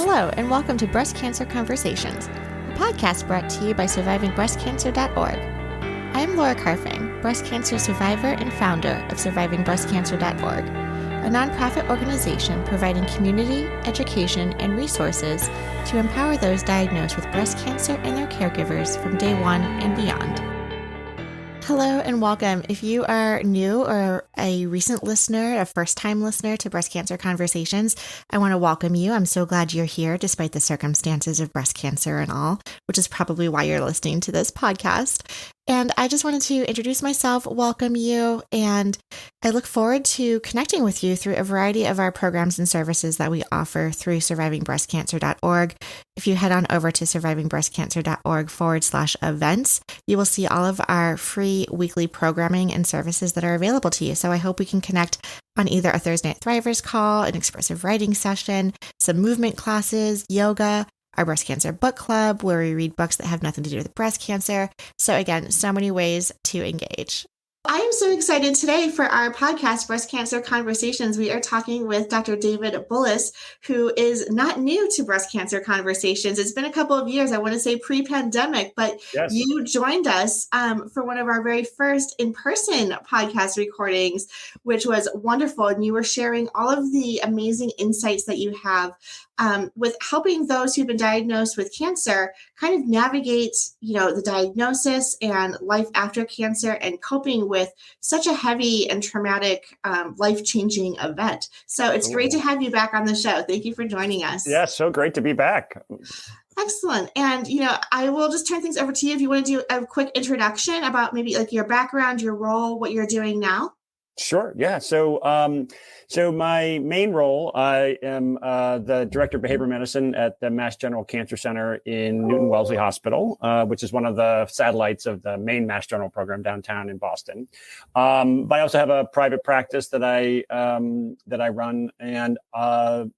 Hello, and welcome to Breast Cancer Conversations, a podcast brought to you by survivingbreastcancer.org. I'm Laura Carfing, breast cancer survivor and founder of survivingbreastcancer.org, a nonprofit organization providing community, education, and resources to empower those diagnosed with breast cancer and their caregivers from day one and beyond. Hello and welcome. If you are new or a recent listener, a first-time listener to Breast Cancer Conversations, I want to welcome you. I'm so glad you're here despite the circumstances of breast cancer and all, which is probably why you're listening to this podcast. And I just wanted to introduce myself, welcome you, and I look forward to connecting with you through a variety of our programs and services that we offer through survivingbreastcancer.org. If you head on over to survivingbreastcancer.org/events, you will see all of our free weekly programming and services that are available to you. So I hope we can connect on either a Thursday Night Thrivers call, an expressive writing session, some movement classes, yoga, our breast cancer book club, where we read books that have nothing to do with breast cancer. So again, so many ways to engage. I am so excited today for our podcast, Breast Cancer Conversations. We are talking with Dr. David Bullis, who is not new to Breast Cancer Conversations. It's been a couple of years, I want to say pre-pandemic, but yes, you joined us for one of our very first in-person podcast recordings, which was wonderful. And you were sharing all of the amazing insights that you have with helping those who've been diagnosed with cancer kind of navigate, the diagnosis and life after cancer and coping with such a heavy and traumatic, life-changing event. So it's great to have you back on the show. Thank you for joining us. Yeah, so great to be back. Excellent. And, I will just turn things over to you if you want to do a quick introduction about maybe like your background, your role, what you're doing now. Sure. Yeah. So my main role, I am the director of behavioral medicine at the Mass General Cancer Center in Newton Wellesley Hospital, which is one of the satellites of the main Mass General program downtown in Boston. But I also have a private practice that I run and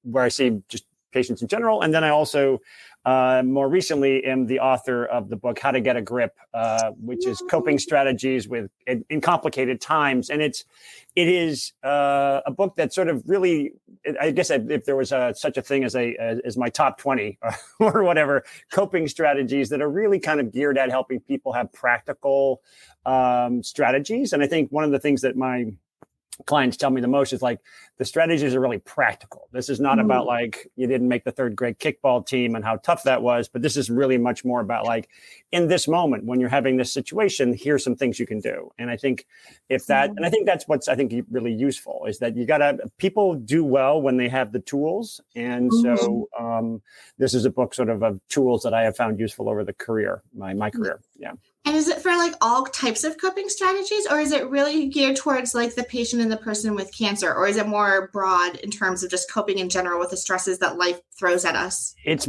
where I see just patients in general. And then I also more recently am the author of the book, How to Get a Grip, which is coping strategies in complicated times. And it is a book that sort of really, I guess if there was such a thing as my top 20 or whatever, coping strategies that are really kind of geared at helping people have practical strategies. And I think one of the things that my clients tell me the most is like the strategies are really practical. This is not about like you didn't make the third grade kickball team and how tough that was, but this is really much more about like in this moment when you're having this situation, here's some things you can do. And I think and I think that's what's really useful is that people do well when they have the tools. And so this is a book sort of tools that I have found useful over the career, my career. Yeah. And is it for like all types of coping strategies, or is it really geared towards like the patient and the person with cancer, or is it more broad in terms of just coping in general with the stresses that life throws at us? It's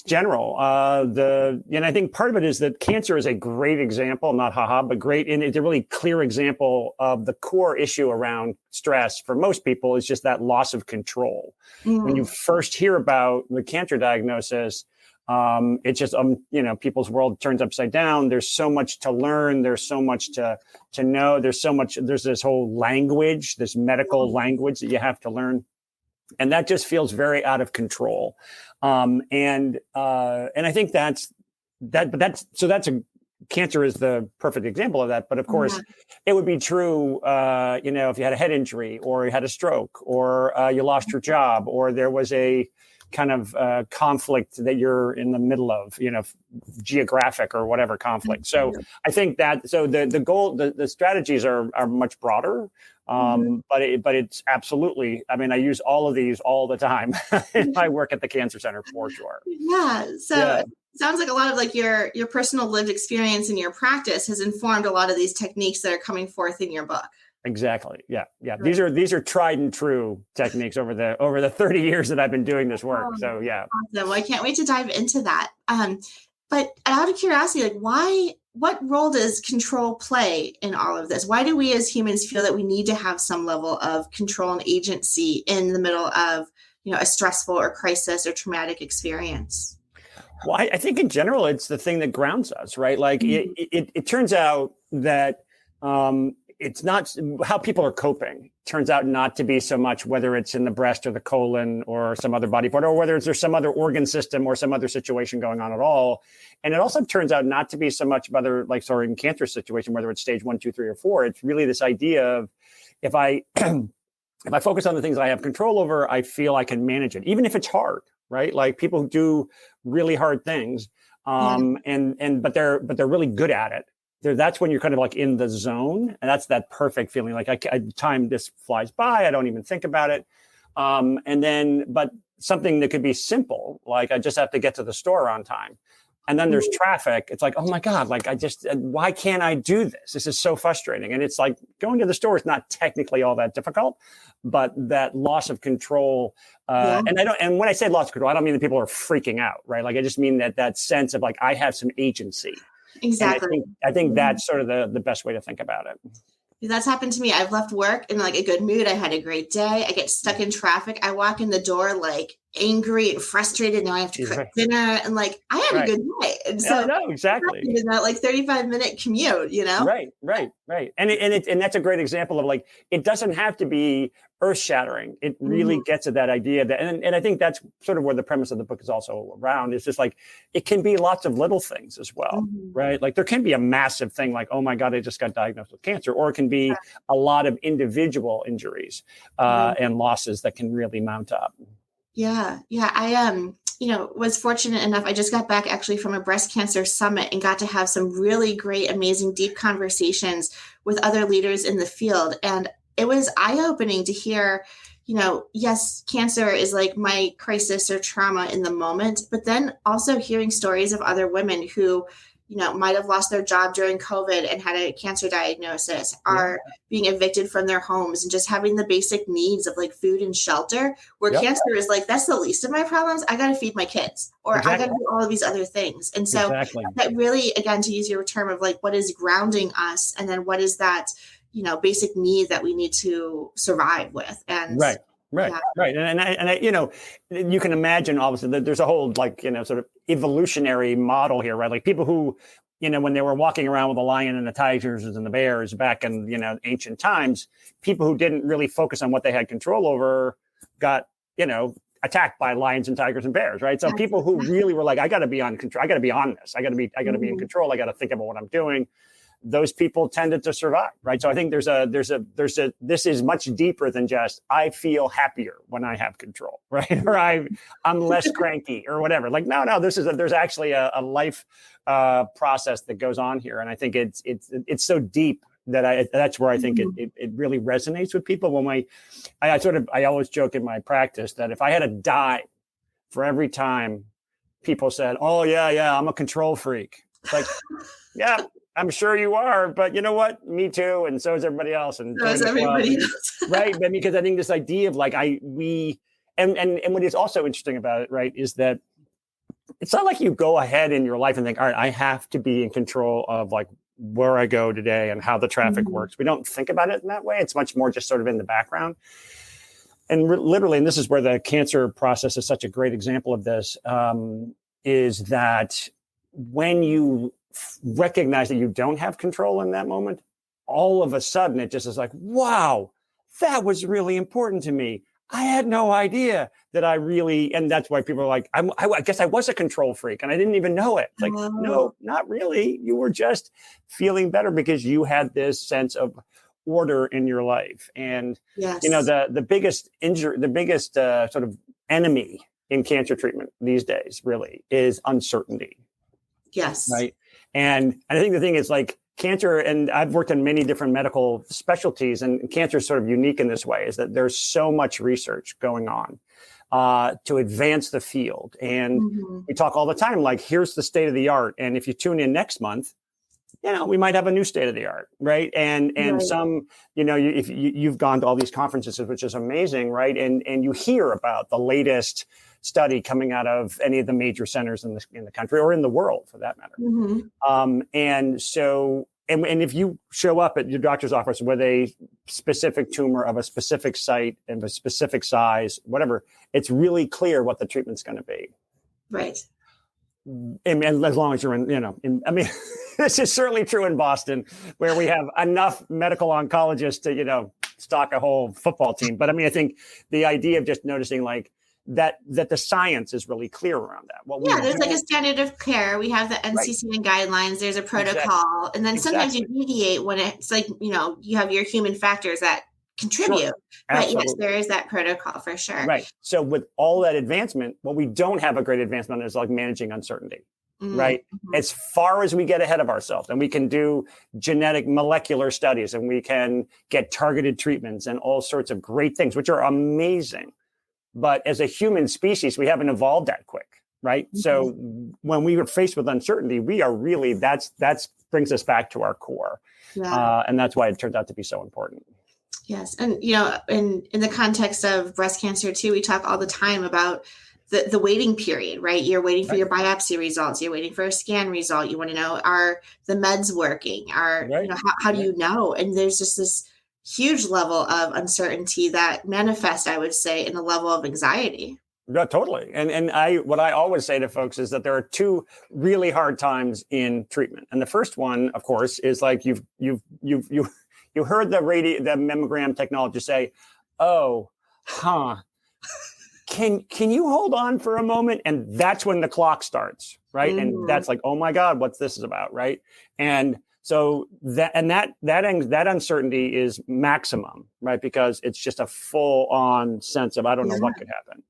general. And I think part of it is that cancer is a great example, not but great. And it's a really clear example of the core issue around stress for most people is just that loss of control. When you first hear about the cancer diagnosis, it's just, people's world turns upside down. There's so much to learn. There's so much to know. There's this whole language, this medical language that you have to learn. And that just feels very out of control. And I think cancer is the perfect example of that. But of course, it would be true, if you had a head injury or you had a stroke or you lost your job or there was a kind of conflict that you're in the middle of, geographic or whatever conflict. So I think the goal, the strategies are much broader. But it's absolutely, I use all of these all the time in my work at the Cancer Center for sure. Yeah. So it sounds like a lot of like your personal lived experience in your practice has informed a lot of these techniques that are coming forth in your book. Exactly. Yeah. Yeah. These are tried and true techniques over the 30 years that I've been doing this work. So yeah. Awesome. Well, I can't wait to dive into that. But out of curiosity, like what role does control play in all of this? Why do we as humans feel that we need to have some level of control and agency in the middle of, a stressful or crisis or traumatic experience? Well, I think in general, it's the thing that grounds us, right? Like it turns out that, it's not how people are coping. Turns out not to be so much whether it's in the breast or the colon or some other body part, or whether there's some other organ system or some other situation going on at all. And it also turns out not to be so much whether, like, sorry, in cancer situation, whether it's stage 1, 2, 3, or 4. It's really this idea of if I if I focus on the things I have control over, I feel I can manage it, even if it's hard, right? Like people who do really hard things, but they're really good at it. That's when you're kind of like in the zone, and that's that perfect feeling. Like time just flies by. I don't even think about it. But something that could be simple, like I just have to get to the store on time. And then there's traffic. It's like, oh my God, like why can't I do this? This is so frustrating. And it's like going to the store is not technically all that difficult, but that loss of control. And when I say loss of control, I don't mean that people are freaking out, right? Like I just mean that sense of like, I have some agency. Exactly. I think that's sort of the best way to think about it. That's happened to me. I've left work in like a good mood. I had a great day. I get stuck in traffic. I walk in the door like angry and frustrated. Now I have to cook dinner, and like I had a good day. And so no, exactly. In that like 35-minute commute, you know? Right. And that's a great example of like, it doesn't have to be earth shattering. It really gets at that idea that, and I think that's sort of where the premise of the book is also around. It's just like, it can be lots of little things as well, right? Like there can be a massive thing like, oh my God, I just got diagnosed with cancer, or it can be a lot of individual injuries and losses that can really mount up. Yeah. I was fortunate enough. I just got back actually from a breast cancer summit and got to have some really great, amazing, deep conversations with other leaders in the field. And it was eye-opening to hear, yes, cancer is like my crisis or trauma in the moment, but then also hearing stories of other women who, might have lost their job during COVID and had a cancer diagnosis, are being evicted from their homes, and just having the basic needs of like food and shelter, where cancer is like, that's the least of my problems. I got to feed my kids, or I got to do all of these other things. And so that really, again, to use your term of like, what is grounding us? And then what is that, basic need that we need to survive with? And Right. And you can imagine obviously that there's a whole sort of evolutionary model here, right? Like people who, when they were walking around with the lion and the tigers and the bears back in, ancient times, people who didn't really focus on what they had control over got, attacked by lions and tigers and bears, right? So people who really were like, I got to be on control. I got to be on this. I got to be in control. I got to think about what I'm doing. Those people tended to survive, right? So I think this is much deeper than just, I feel happier when I have control, right? Or I'm less cranky or whatever. Like, no, there's actually a life process that goes on here. And I think it's so deep that that's where I think it really resonates with people. When I always joke in my practice that if I had a dime for every time people said, oh yeah, I'm a control freak. It's like, yeah, I'm sure you are, but you know what? Me too, and so is everybody else. And so is everybody else, right? But because I think this idea of like and what is also interesting about it, right, is that it's not like you go ahead in your life and think, all right, I have to be in control of like where I go today and how the traffic works. We don't think about it in that way. It's much more just sort of in the background. And literally, and this is where the cancer process is such a great example of this, is that when you recognize that you don't have control in that moment, all of a sudden it just is like, wow, that was really important to me. I had no idea that and that's why people are like, I guess I was a control freak and I didn't even know it. It's like, no, not really. You were just feeling better because you had this sense of order in your life. And, the biggest injury, the biggest sort of enemy in cancer treatment these days really is uncertainty. Yes. Right. And I think the thing is like cancer, and I've worked in many different medical specialties, and cancer is sort of unique in this way, is that there's so much research going on to advance the field. And we talk all the time, like, here's the state of the art. And if you tune in next month, we might have a new state of the art. Right. And some, if you've gone to all these conferences, which is amazing. Right. And you hear about the latest study coming out of any of the major centers in the country or in the world for that matter. And if you show up at your doctor's office with a specific tumor of a specific site and a specific size, whatever, it's really clear what the treatment's going to be. Right. And as long as you're this is certainly true in Boston, where we have enough medical oncologists to, stock a whole football team. But I mean, I think the idea of just noticing like that the science is really clear around that. There's like a standard of care. We have the NCCN guidelines. There's a protocol. And then sometimes you deviate when it's like, you have your human factors that contribute. Sure. But yes, there is that protocol for sure. Right. So with all that advancement, what we don't have a great advancement on is like managing uncertainty. Right. As far as we get ahead of ourselves, and we can do genetic molecular studies, and we can get targeted treatments and all sorts of great things, which are amazing. But as a human species, we haven't evolved that quick. Right. So when we are faced with uncertainty, we are really that's brings us back to our core. Yeah. And that's why it turns out to be so important. Yes. And, in the context of breast cancer, too, we talk all the time about the waiting period, right? You're waiting for your biopsy results. You're waiting for a scan result. You want to know, are the meds working? How do you know? And there's just this huge level of uncertainty that manifests, I would say, in a level of anxiety. Yeah, totally. And what I always say to folks is that there are two really hard times in treatment. And the first one, of course, is like you heard the mammogram technologist say, "Oh, huh. Can you hold on for a moment?" And that's when the clock starts, right? And that's like, oh my God, what's this is about, right? And so that uncertainty is maximum, right? Because it's just a full on sense of I don't know what could happen.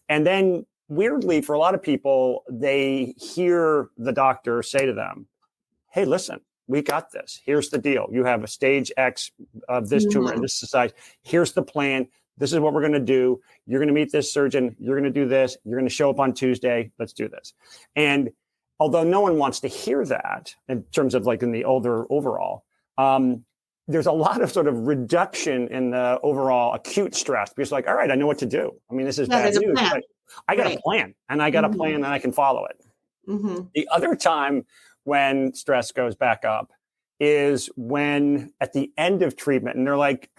And then weirdly, for a lot of people, they hear the doctor say to them, "Hey, listen, we got this. Here's the deal. You have a stage X of this tumor and this size. Here's the plan. This is what we're going to do. You're going to meet this surgeon. You're going to do this. You're going to show up on Tuesday. Let's do this." And although no one wants to hear that in terms of like in the older overall, there's a lot of sort of reduction in the overall acute stress because like, all right, I know what to do. I mean, this is bad news, but I got a plan and I got a plan and I can follow it. The other time when stress goes back up is when at the end of treatment and they're like,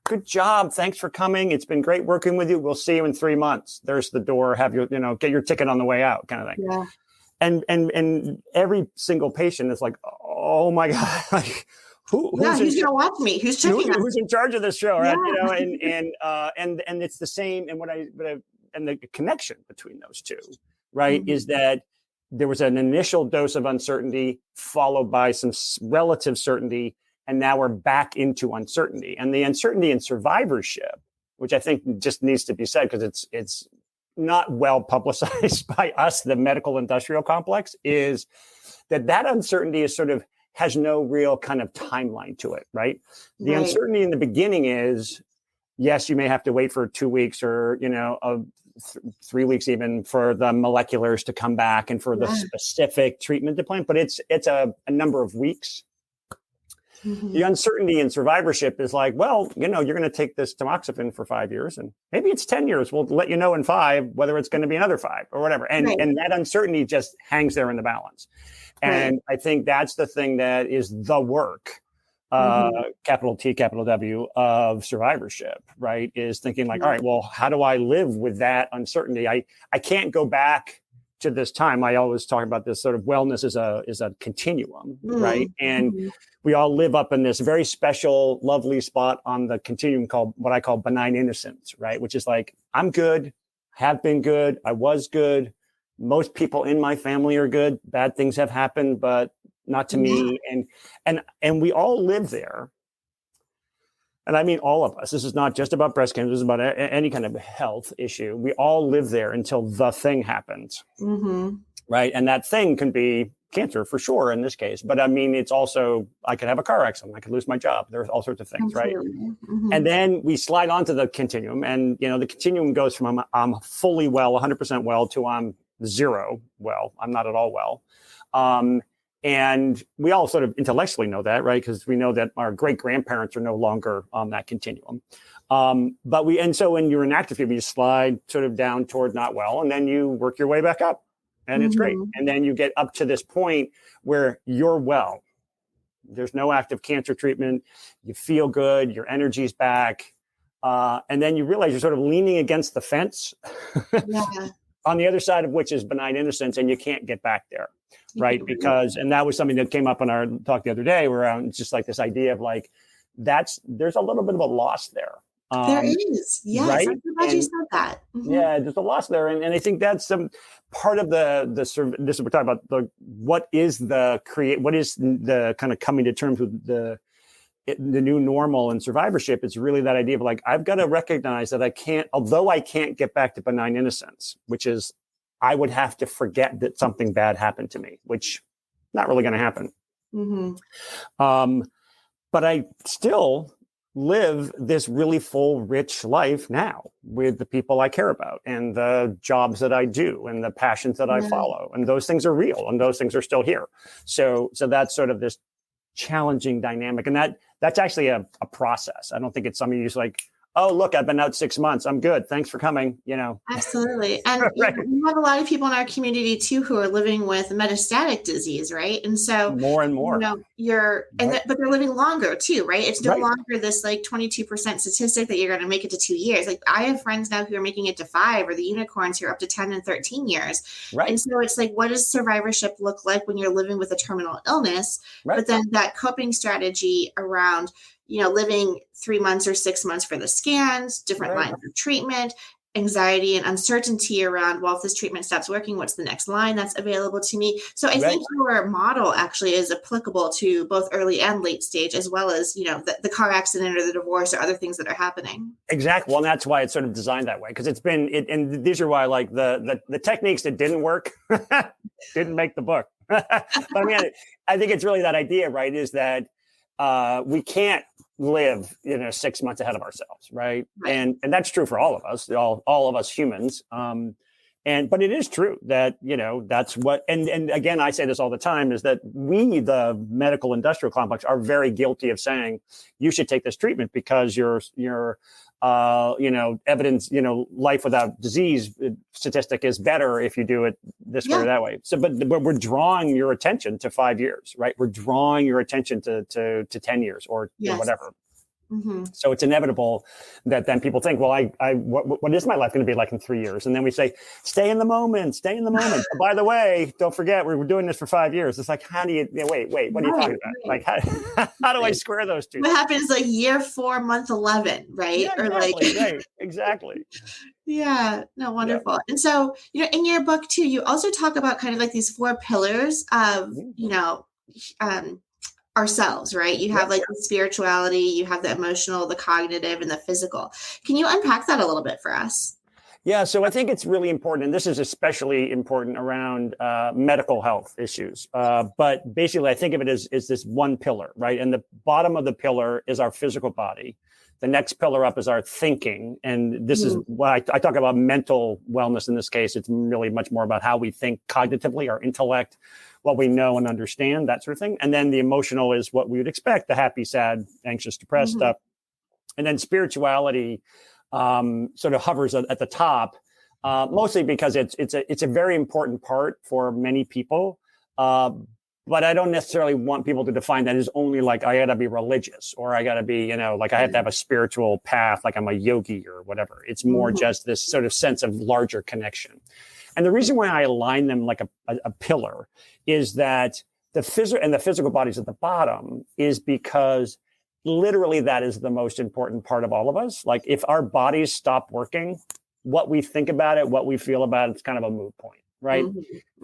"Good job. Thanks for coming. It's been great working with you. We'll see you in 3 months. There's the door. Have your, get your ticket on the way out," kind of thing. Yeah. And every single patient is like, "Oh my God, like who's going to watch me? Who's checking who's in charge of this show?" Right? And it's the same. And the connection between those two, right, is that there was an initial dose of uncertainty followed by some relative certainty. And now we're back into uncertainty, and the uncertainty in survivorship, which I think just needs to be said because it's not well publicized by us, the medical industrial complex, is that uncertainty is sort of has no real kind of timeline to it, right? The uncertainty in the beginning is, yes, you may have to wait for 2 weeks or 3 weeks even for the moleculars to come back and for the specific treatment to plan, but it's a number of weeks. The uncertainty in survivorship is like, well, you're going to take this tamoxifen for 5 years and maybe it's 10 years. We'll let you know in 5 whether it's going to be another 5 or whatever. And that uncertainty just hangs there in the balance. And I think that's the thing that is the work, capital T, capital W, of survivorship, right? Is thinking like, all right, well, how do I live with that uncertainty? I can't go back to this time. I always talk about this sort of wellness is a continuum, right? And we all live up in this very special, lovely spot on the continuum called what I call benign innocence, right? Which is like, I'm good, have been good, I was good. Most people in my family are good. Bad things have happened, but not to me. And we all live there. And I mean, all of us, this is not just about breast cancer, this is about any kind of health issue. We all live there until the thing happens, right? And that thing can be cancer for sure in this case. But I mean, it's also, I could have a car accident, I could lose my job. There's all sorts of things, right? And then we slide onto the continuum and, the continuum goes from I'm fully well, 100% well to I'm 0 well. I'm not at all well. And we all sort of intellectually know that, right? Because we know that our great grandparents are no longer on that continuum. So when you're in active treatment, you slide sort of down toward not well, and then you work your way back up, and it's great. And then you get up to this point where you're well. There's no active cancer treatment. You feel good. Your energy's back. And then you realize you're sort of leaning against the fence on the other side of which is benign innocence, and you can't get back there, right? Because, and that was something that came up in our talk the other day around just like this idea of like, there's a little bit of a loss there. There is. Yes. Right? I'm glad you said that. Mm-hmm. Yeah, there's a loss there. And I think that's some part of this is we're talking about what is the kind of coming to terms with the new normal and survivorship. It's really that idea of like, I've got to recognize that although I can't get back to benign innocence, which is I would have to forget that something bad happened to me, which not really going to happen. Mm-hmm. But I still live this really full, rich life now with the people I care about and the jobs that I do and the passions that I follow. And those things are real and those things are still here. So that's sort of this challenging dynamic. And that's actually a process. I don't think it's something you just like, oh, look, I've been out 6 months. I'm good. Thanks for coming. Absolutely. And right. We have a lot of people in our community too, who are living with metastatic disease. Right. And so more and more, but they're living longer too, right? It's no longer this like 22% statistic that you're going to make it to 2 years. Like I have friends now who are making it to 5, or the unicorns who are up to 10 and 13 years. Right. And so it's like, what does survivorship look like when you're living with a terminal illness? Right. But then that coping strategy around living 3 months or 6 months for the scans, different lines of treatment, anxiety and uncertainty around, well, if this treatment stops working, what's the next line that's available to me? So I think your model actually is applicable to both early and late stage, as well as, the car accident or the divorce or other things that are happening. Exactly. Well, and that's why it's sort of designed that way, because and these are why like the techniques that didn't work didn't make the book. But I mean, I think it's really that idea, right, is that we can't live 6 months ahead of ourselves, right? And that's true for all of us, all of us humans. But it is true that that's what. And again, I say this all the time: is that we, the medical industrial complex, are very guilty of saying you should take this treatment because your evidence, life without disease statistic is better if you do it this way or that way. So, but we're drawing your attention to 5 years, right? We're drawing your attention to 10 years or whatever. Mm-hmm. So it's inevitable that then people think, well, what is my life going to be like in 3 years? And then we say, stay in the moment. Oh, by the way, don't forget, we're doing this for 5 years. It's like, how do you, wait, what are you talking about? Like, how do I square those two? What happens like year 4, month 11, right? Yeah, exactly, exactly. Yeah, no, wonderful. Yeah. And so, in your book too, you also talk about kind of like these 4 pillars of, ourselves, right? You have like the spirituality, you have the emotional, the cognitive, and the physical. Can you unpack that a little bit for us? Yeah, so I think it's really important, and this is especially important around medical health issues. But basically, I think of it as this one pillar, right? And the bottom of the pillar is our physical body. The next pillar up is our thinking. And this is why I talk about mental wellness in this case. It's really much more about how we think cognitively, our intellect, what we know and understand, that sort of thing. And then the emotional is what we would expect, the happy, sad, anxious, depressed stuff. And then spirituality sort of hovers at the top, mostly because it's a very important part for many people. But I don't necessarily want people to define that as only like, I got to be religious or I got to be, like I have to have a spiritual path, like I'm a yogi or whatever. It's more just this sort of sense of larger connection. And the reason why I align them like a pillar is that the physical bodies at the bottom is because literally that is the most important part of all of us. Like if our bodies stop working, what we think about it, what we feel about it's kind of a moot point. Right.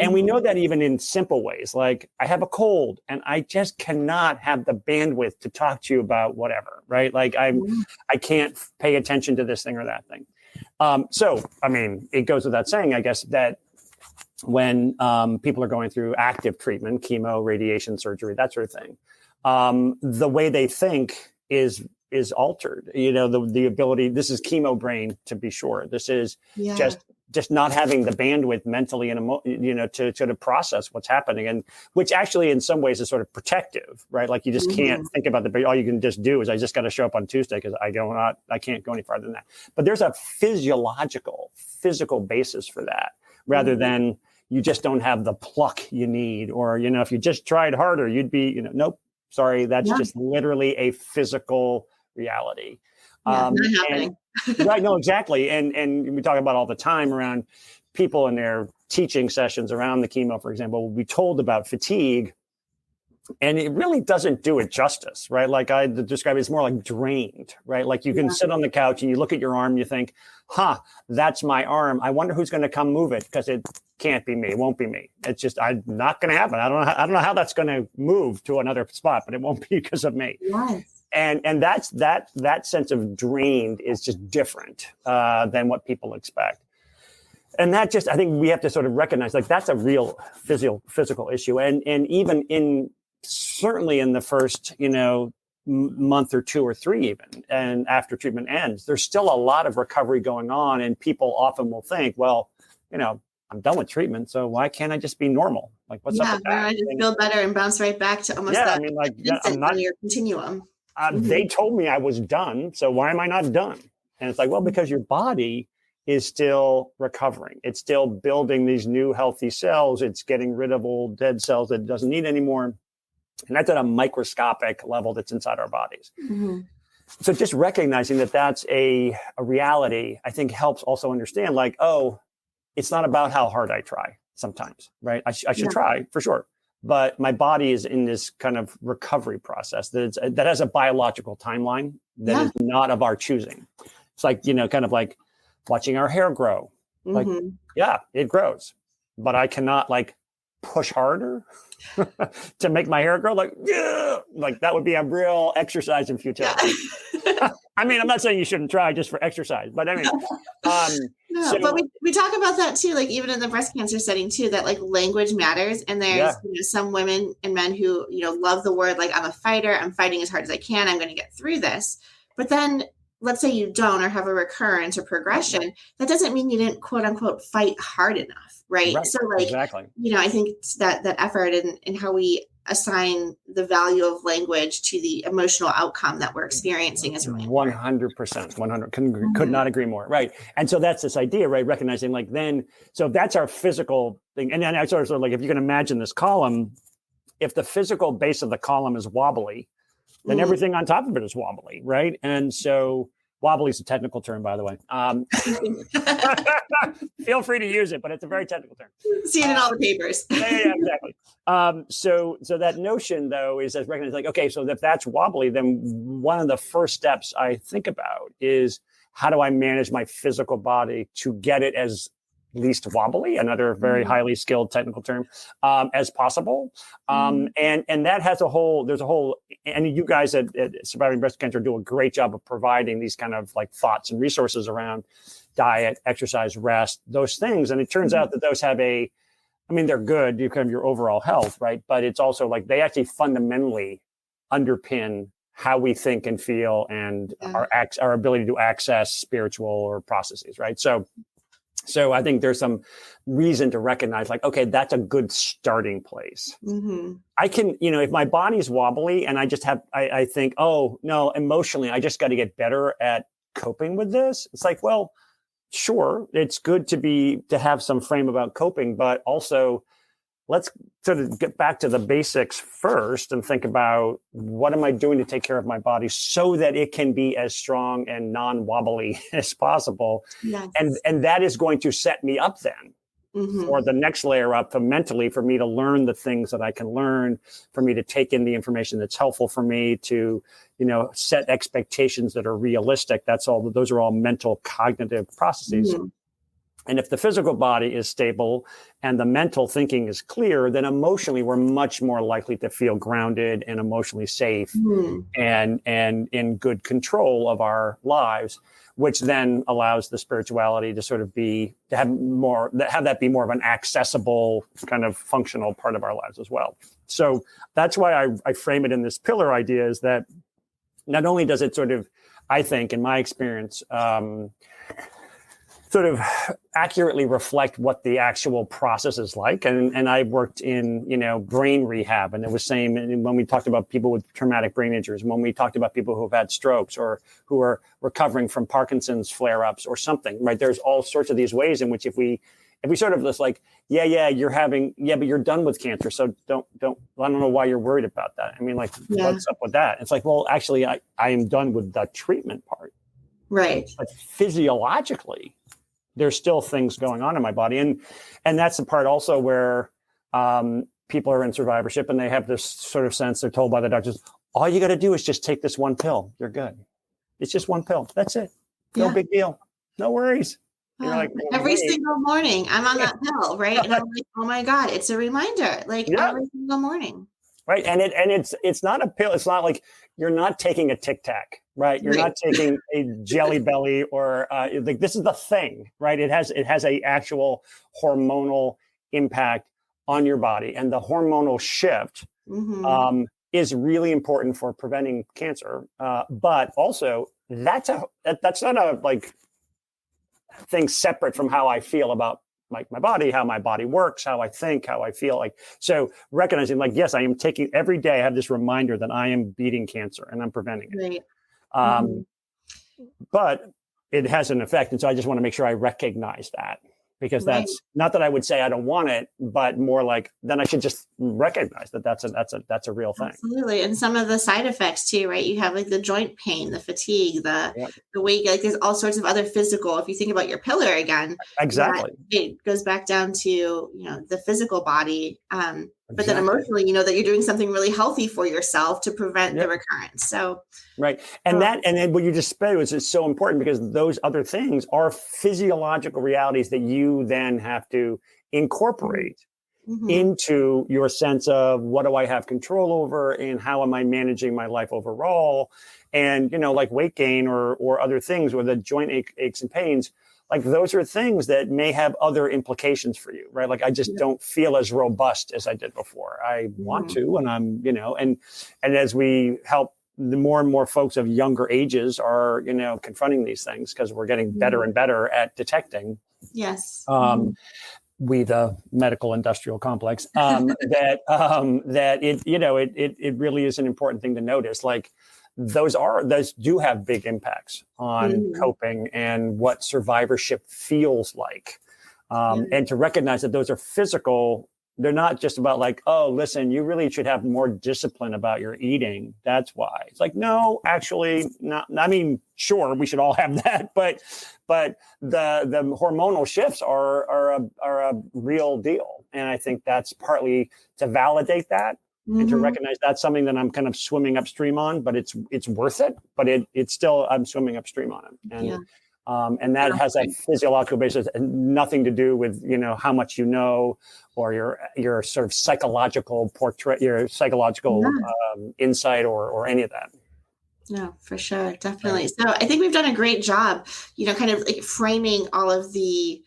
And we know that even in simple ways, like I have a cold and I just cannot have the bandwidth to talk to you about whatever. Right. Like I can't pay attention to this thing or that thing. So, I mean, it goes without saying, I guess, that when people are going through active treatment, chemo, radiation, surgery, that sort of thing, the way they think is altered. The ability, this is chemo brain, to be sure. This is just not having the bandwidth mentally and to sort of process what's happening, and which actually in some ways is sort of protective, right? Like you just can't think about all you can just do is I just got to show up on Tuesday because I can't go any farther than that. But there's a physical basis for that, rather than you just don't have the pluck you need, or if you just tried harder, you'd be nope, sorry, that's just literally a physical reality. Yeah, not And happening. right, no, exactly. And we talk about all the time around people in their teaching sessions around the chemo, for example, will be told about fatigue, and it really doesn't do it justice, right? Like I describe it, it's more like drained, right? Like you can sit on the couch and you look at your arm, you think, that's my arm. I wonder who's going to come move it, because it can't be me. It won't be me. It's just, I'm not going to happen. I don't know how that's going to move to another spot, but it won't be because of me. Yes. And that sense of drained is just different than what people expect. And that just, I think we have to sort of recognize, like, that's a real physical issue. And even certainly in the first, month or 2 or 3 even, and after treatment ends, there's still a lot of recovery going on. And people often will think, well, I'm done with treatment, so why can't I just be normal? Like, what's up with that? I just feel better and bounce right back to almost I'm not, on your continuum. They told me I was done, so why am I not done? And it's like, well, because your body is still recovering. It's still building these new healthy cells. It's getting rid of old dead cells that it doesn't need anymore. And that's at a microscopic level that's inside our bodies. Mm-hmm. So just recognizing that that's a reality, I think helps also understand, like, oh, it's not about how hard I try sometimes, right? I should try for sure. But my body is in this kind of recovery process that has a biological timeline that is not of our choosing. It's like, kind of like watching our hair grow. Like, it grows, but I cannot like push harder to make my hair grow. Like that would be a real exercise in futility. I mean, I'm not saying you shouldn't try just for exercise, but I mean, but we talk about that too, like even in the breast cancer setting too, that like language matters. And there's some women and men who, love the word, like, I'm a fighter, I'm fighting as hard as I can, I'm going to get through this. But then let's say you don't, or have a recurrence or progression, that doesn't mean you didn't quote unquote fight hard enough. Right. So like, exactly. I think that effort and how we assign the value of language to the emotional outcome that we're experiencing is really 100%, 100 could not agree more. Right. And so that's this idea, right? Recognizing like so that's our physical thing. And then I sort of like, if you can imagine this column, if the physical base of the column is wobbly, then everything on top of it is wobbly. Right. And so wobbly is a technical term, by the way. Feel free to use it, but it's a very technical term. See it in all the papers. Yeah, exactly. So that notion, though, is as recognized, like, okay, so if that's wobbly, then one of the first steps I think about is how do I manage my physical body to get it as least wobbly, another very highly skilled technical term, as possible. And that has there's a whole, and you guys at Surviving Breast Cancer do a great job of providing these kind of like thoughts and resources around diet, exercise, rest, those things. And it turns out that those have they're good, you kind of your overall health, right? But it's also like they actually fundamentally underpin how we think and feel and our ability to access spiritual or processes, right? So I think there's some reason to recognize, like, okay, that's a good starting place. I can, if my body's wobbly and I just I think, oh no, emotionally, I just got to get better at coping with this. It's like, well, sure, it's good to have some frame about coping, but also let's sort of get back to the basics first and think about what am I doing to take care of my body so that it can be as strong and non-wobbly as possible. Yes. And that is going to set me up then for the next layer up mentally, for me to learn the things that I can learn, for me to take in the information that's helpful for me to, set expectations that are realistic. Those are all mental cognitive processes. And if the physical body is stable and the mental thinking is clear, then emotionally we're much more likely to feel grounded and emotionally safe and in good control of our lives, which then allows the spirituality to sort of have that be more of an accessible kind of functional part of our lives as well. So that's why I frame it in this pillar idea, is that not only does it sort of, I think in my experience, sort of accurately reflect what the actual process is like. And I worked in, brain rehab, and it was same when we talked about people with traumatic brain injuries, when we talked about people who've had strokes or who are recovering from Parkinson's flare-ups or something, right? There's all sorts of these ways in which if we sort of just like, but you're done with cancer. So I don't know why you're worried about that. I mean, like, what's up with that? It's like, well, actually I am done with the treatment part. Right. But physiologically, there's still things going on in my body. And that's the part also where people are in survivorship and they have this sort of sense, they're told by the doctors, all you got to do is just take this one pill. You're good. It's just one pill. That's it. No big deal. No worries. You're like, well, every single morning I'm on that pill, right? And I'm like, oh my God, it's a reminder, like every single morning. Right. And it's not a pill. It's not like you're not taking a Tic Tac, right? You're not taking a Jelly Belly or like this is the thing, right? It has a actual hormonal impact on your body, and the hormonal shift is really important for preventing cancer. But also that's not a like thing separate from how I feel about like my body, how my body works, how I think, how I feel. Like, so recognizing like, yes, I am taking every day. I have this reminder that I am beating cancer and I'm preventing it. Right. But it has an effect. And so I just want to make sure I recognize that, because that's not that I would say I don't want it, but more like then I should just recognize that that's a real thing. Absolutely. And some of the side effects too, right? You have like the joint pain, the fatigue, the weight, like there's all sorts of other physical, if you think about your pillar again, exactly, it goes back down to, the physical body. But then emotionally, that you're doing something really healthy for yourself to prevent the recurrence. So, right. And then what you just said is so important, because those other things are physiological realities that you then have to incorporate into your sense of what do I have control over and how am I managing my life overall? And, like weight gain or other things, or the joint aches and pains, like those are things that may have other implications for you, right? Like I just don't feel as robust as I did before. I want to, and I'm, and as we help, the more and more folks of younger ages are, confronting these things, because we're getting better and better at detecting. Yes. We, the medical industrial complex, that it really is an important thing to notice. Like those do have big impacts on coping and what survivorship feels like. And to recognize that those are physical. They're not just about like, oh, listen, you really should have more discipline about your eating. That's why. It's like, no, actually not. I mean, sure, we should all have that, but the hormonal shifts are a real deal. And I think that's partly to validate that and to recognize that's something that I'm kind of swimming upstream on, but it's worth it, but it's still, I'm swimming upstream on it. And that has a physiological basis and nothing to do with, how much or your sort of psychological portrait, your psychological insight or any of that. No, for sure. Definitely. So I think we've done a great job, kind of like framing all of the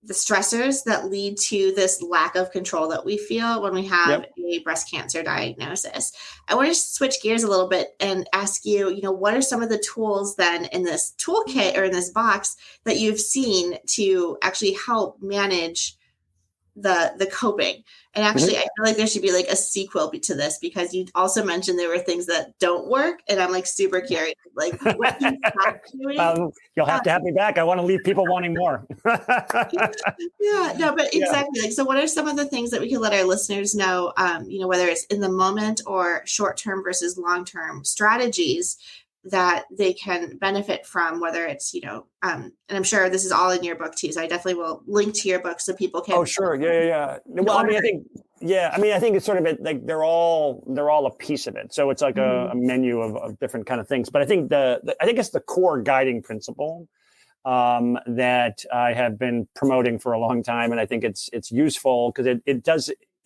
stressors that lead to this lack of control that we feel when we have a breast cancer diagnosis. I want to switch gears a little bit and ask you, what are some of the tools then in this toolkit or in this box that you've seen to actually help manage the coping? And actually, I feel like there should be like a sequel to this, because you also mentioned there were things that don't work. And I'm like super curious, like what can you stop doing? You'll have to have me back. I want to leave people wanting more. Exactly. Like, so what are some of the things that we can let our listeners know, whether it's in the moment or short-term versus long-term strategies that they can benefit from, whether it's, and I'm sure this is all in your book too. So I definitely will link to your book so people can. Oh, sure. Yeah. Well, I think it's sort of like they're all a piece of it. So it's like a menu of different kind of things. But I think I think it's the core guiding principle that I have been promoting for a long time. And I think it's useful because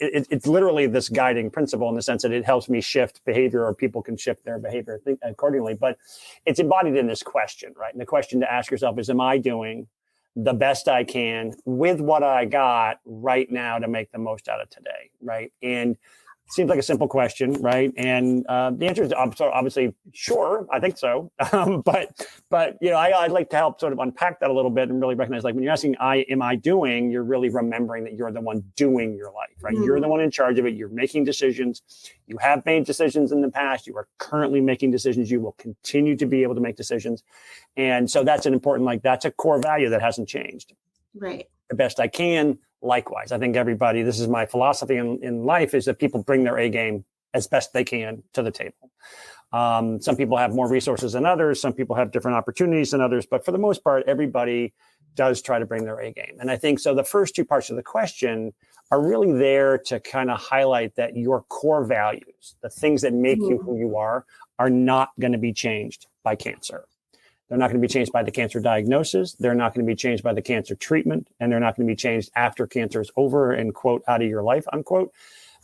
it's literally this guiding principle in the sense that it helps me shift behavior, or people can shift their behavior accordingly. But it's embodied in this question, right? And the question to ask yourself is, am I doing the best I can with what I got right now to make the most out of today, right? And it seems like a simple question, right? And the answer is obviously, sure, I think so. But I'd like to help sort of unpack that a little bit and really recognize, like when you're asking, am I doing, you're really remembering that you're the one doing your life, right? You're the one in charge of it. You're making decisions. You have made decisions in the past. You are currently making decisions. You will continue to be able to make decisions. And so that's an important, that's a core value that hasn't changed. Right. The best I can. Likewise, I think everybody, this is my philosophy in life, is that people bring their A game as best they can to the table. Some people have more resources than others. Some people have different opportunities than others. But for the most part, everybody does try to bring their A game. And I think so the first two parts of the question are really there to kind of highlight that your core values, the things that make you who you are not going to be changed by cancer. They're not going to be changed by the cancer diagnosis. They're not going to be changed by the cancer treatment. And they're not going to be changed after cancer is over and, quote, out of your life, unquote,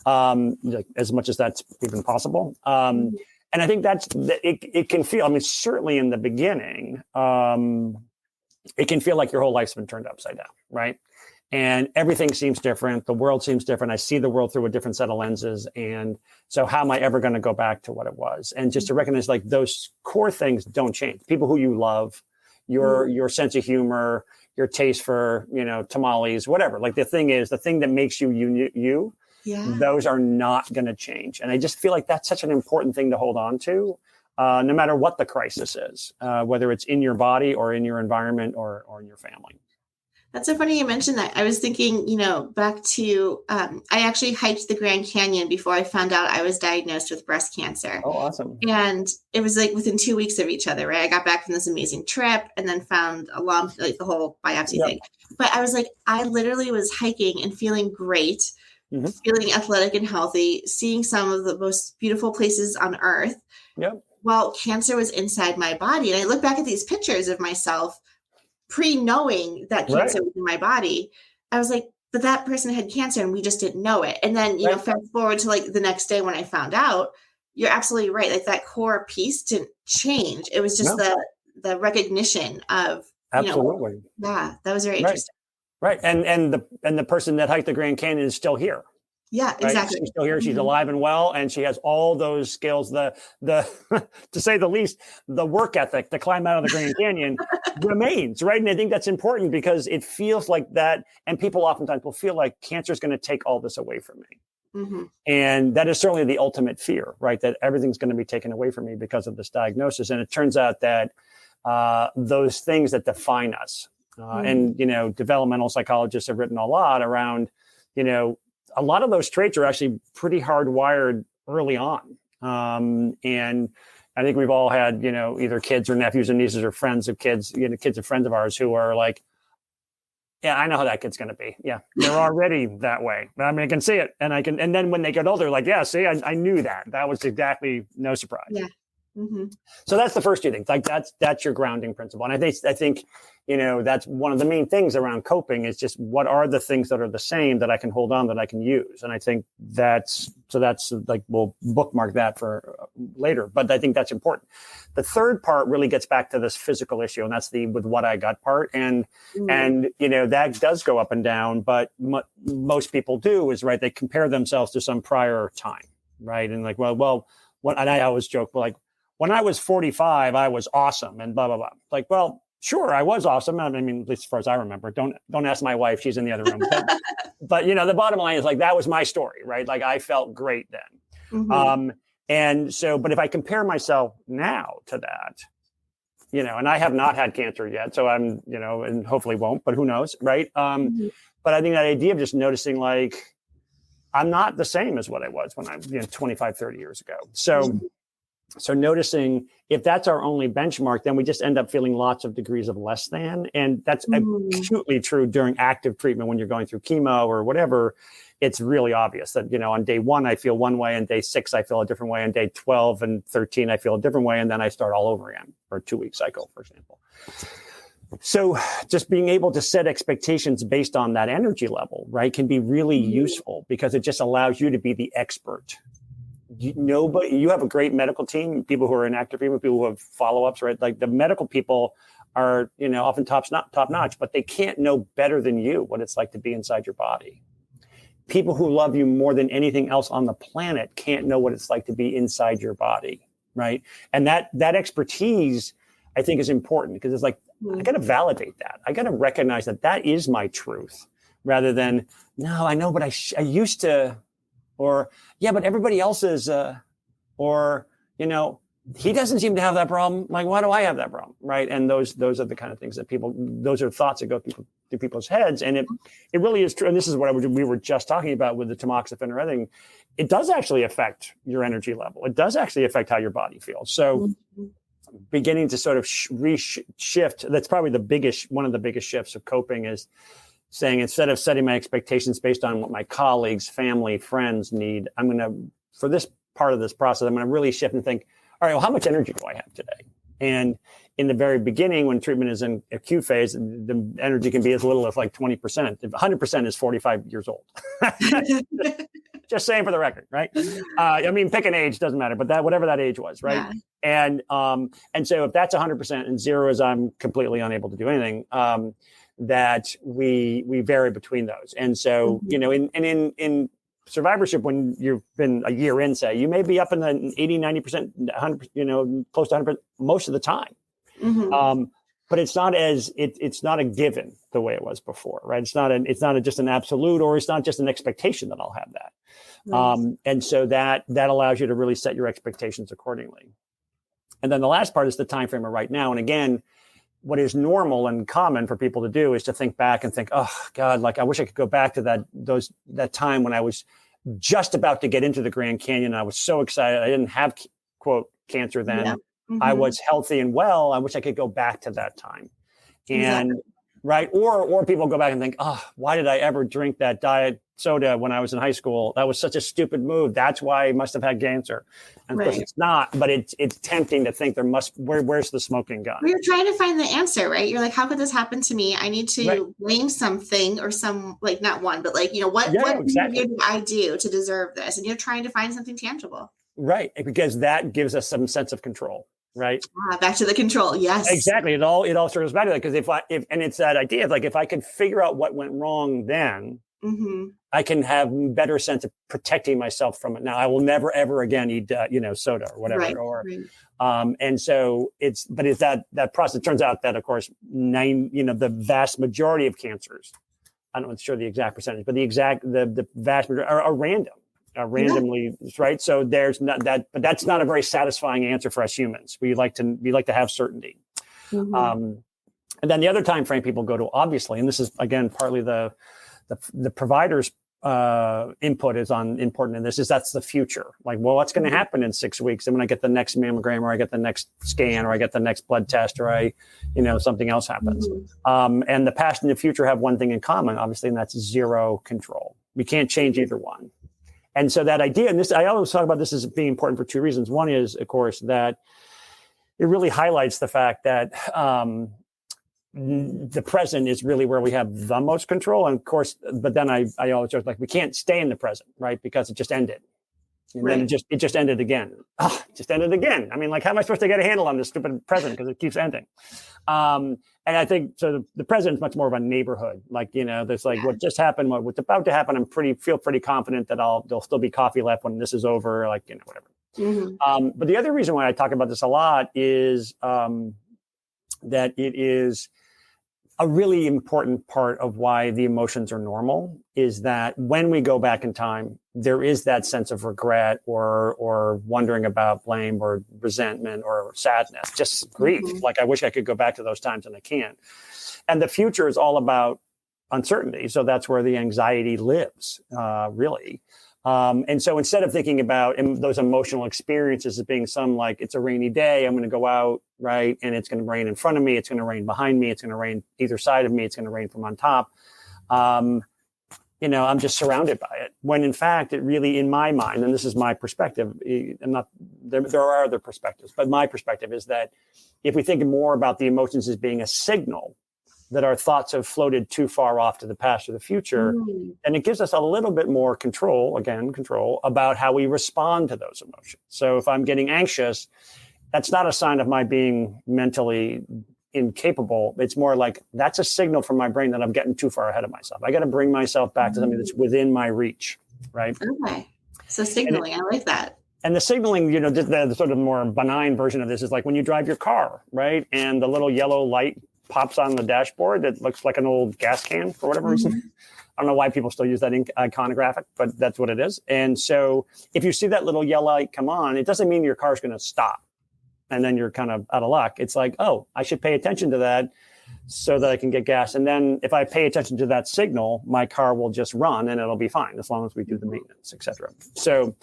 as much as that's even possible. And I think it can feel, I mean, certainly in the beginning, it can feel like your whole life's been turned upside down, right? And everything seems different. The world seems different. I see the world through a different set of lenses. And so how am I ever going to go back to what it was? And just to recognize like those core things don't change. People who you love, your sense of humor, your taste for, tamales, whatever. Like the thing that makes you, those are not going to change. And I just feel like that's such an important thing to hold on to, no matter what the crisis is, whether it's in your body or in your environment or in your family. That's so funny you mentioned that. I was thinking, back to, I actually hiked the Grand Canyon before I found out I was diagnosed with breast cancer. Oh, awesome. And it was like within 2 weeks of each other, right? I got back from this amazing trip and then found a lump, like the whole biopsy thing. But I was like, I literally was hiking and feeling great, feeling athletic and healthy, seeing some of the most beautiful places on earth. While cancer was inside my body. And I look back at these pictures of myself pre-knowing that cancer was in my body. I was like, but that person had cancer and we just didn't know it. And then, fast forward to like the next day when I found out, you're absolutely right. Like that core piece didn't change. It was just the recognition of, absolutely. That was very interesting. Right. And the person that hiked the Grand Canyon is still here. Yeah, exactly. She's still here. She's alive and well, and she has all those skills. The to say the least, the work ethic to climb out of the Grand Canyon remains, right? And I think that's important because it feels like that, and people oftentimes will feel like cancer is going to take all this away from me, and that is certainly the ultimate fear, right? That everything's going to be taken away from me because of this diagnosis. And it turns out that those things that define us, and developmental psychologists have written a lot around, a lot of those traits are actually pretty hardwired early on. And I think we've all had, either kids or nephews and nieces or friends of kids, kids of friends of ours who are like, yeah, I know how that kid's going to be. Yeah, they're already that way. I mean, I can see it. And and then when they get older, like, yeah, see, I knew that. That was exactly no surprise. Yeah. So that's the first two things. Like that's your grounding principle. And I think, that's one of the main things around coping is just what are the things that are the same that I can hold on, that I can use. And I think that's like, we'll bookmark that for later, but I think that's important. The third part really gets back to this physical issue, and that's the with what I got part. And that does go up and down, but most people do is they compare themselves to some prior time. Right. And like, and I always joke, like, when I was 45, I was awesome and blah, blah, blah. Like, well, sure, I was awesome. I mean, at least as far as I remember. Don't ask my wife. She's in the other room. But the bottom line is like, that was my story, right? Like I felt great then. And so, but if I compare myself now to that, and I have not had cancer yet, so I'm, and hopefully won't, but who knows, right? But I think that idea of just noticing like, I'm not the same as what I was when I'm 25, 30 years ago. So noticing if that's our only benchmark, then we just end up feeling lots of degrees of less than. And that's acutely true during active treatment when you're going through chemo or whatever. It's really obvious that, on day 1, I feel one way, and day 6, I feel a different way, and day 12 and 13, I feel a different way. And then I start all over again for a 2-week cycle, for example. So just being able to set expectations based on that energy level, right, can be really useful because it just allows you to be the expert. You have a great medical team, people who are in active treatment, people who have follow-ups, right? Like the medical people are, often top notch, but they can't know better than you what it's like to be inside your body. People who love you more than anything else on the planet can't know what it's like to be inside your body, right? And that expertise, I think, is important because it's like, I got to validate that. I got to recognize that is my truth rather than, no, I know, but I used to. Or, yeah, but everybody else is, or, he doesn't seem to have that problem. Like, why do I have that problem? Right. And those are the kind of things that those are thoughts that go through people's heads. And it really is true. And this is what we were just talking about with the tamoxifen or anything. It does actually affect your energy level. It does actually affect how your body feels. So beginning to sort of shift, that's probably one of the biggest shifts of coping, is saying, instead of setting my expectations based on what my colleagues, family, friends need, I'm going to, for this part of this process, I'm going to really shift and think, all right, well, how much energy do I have today? And in the very beginning, when treatment is in acute phase, the energy can be as little as like 20%. 100% is 45 years old. Just saying for the record, right? I mean, pick an age, doesn't matter, but whatever that age was, right? Yeah. And so if that's 100% and 0 is I'm completely unable to do anything, that we vary between those. And so, in survivorship, when you've been a year in, say, you may be up in the 80, 90%, 100, close to 100% most of the time. But it's not it's not a given the way it was before, right? It's not just an absolute, or it's not just an expectation that I'll have that. Nice. And so that allows you to really set your expectations accordingly. And then the last part is the time frame of right now. And again, what is normal and common for people to do is to think back and think, oh God, like I wish I could go back to that time when I was just about to get into the Grand Canyon. I was so excited. I didn't have, quote, cancer then. Yeah. I was healthy and well. I wish I could go back to that time. And right. Or people go back and think, oh, why did I ever drink that diet soda when I was in high school? That was such a stupid move. That's why I must have had cancer. And of course it's not, but it's tempting to think where's the smoking gun? You're trying to find the answer, right? You're like, how could this happen to me? I need to blame something or not one, but what exactly did I do to deserve this? And you're trying to find something tangible. Right. Because that gives us some sense of control. Right. Back to the control. Yes, exactly. It all circles back to that. Because and it's that idea of like, if I could figure out what went wrong then, I can have better sense of protecting myself from it. Now I will never, ever again eat, soda or whatever. And so it's that process. It turns out that of course, the vast majority of cancers, I'm not sure the exact percentage, but the vast majority are random. Randomly, right? So there's not that, but that's not a very satisfying answer for us humans. We like to have certainty. And then the other time frame people go to, obviously, and this is again partly the provider's input is important in this, is that's the future. Like, well, what's going to happen in 6 weeks? And when I get the next mammogram, or I get the next scan, or I get the next blood test, or something else happens. And the past and the future have one thing in common, obviously, and that's zero control. We can't change either one. And so that idea, and this, I always talk about this as being important for two reasons. One is, of course, that it really highlights the fact that the present is really where we have the most control. And of course, but then I always joke, like, we can't stay in the present, right? Because it just ended. And then it just ended again. Just ended again. I mean, like, how am I supposed to get a handle on this stupid present? Because it keeps ending. And I think so. The present is much more of a neighborhood. Like, there's like what just happened, what's about to happen. Feel pretty confident that there'll still be coffee left when this is over. Like, whatever. But the other reason why I talk about this a lot is that it is a really important part of why the emotions are normal, is that when we go back in time, there is that sense of regret or wondering about blame or resentment or sadness, just grief. Like, I wish I could go back to those times and I can't. And the future is all about uncertainty. So that's where the anxiety lives, really. And so instead of thinking about those emotional experiences as being like, it's a rainy day, I'm going to go out, right? And it's going to rain in front of me. It's going to rain behind me. It's going to rain either side of me. It's going to rain from on top. I'm just surrounded by it. When in fact, it really, in my mind, and this is my perspective, there are other perspectives, but my perspective is that if we think more about the emotions as being a signal that our thoughts have floated too far off to the past or the future, and it gives us a little bit more control about how we respond to those emotions. So if I'm getting anxious, that's not a sign of my being mentally incapable. It's more like that's a signal from my brain that I'm getting too far ahead of myself. I got to bring myself back to something that's within my reach, right? Okay. So signaling, I like that. And the signaling, the sort of more benign version of this is like when you drive your car, right? And the little yellow light pops on the dashboard that looks like an old gas can for whatever reason. I don't know why people still use that iconographic, but that's what it is. And so if you see that little yellow light come on, it doesn't mean your car's going to stop and then you're kind of out of luck. It's like, oh, I should pay attention to that. so that I can get gas. And then if I pay attention to that signal, my car will just run and it'll be fine as long as we do the maintenance, et cetera. So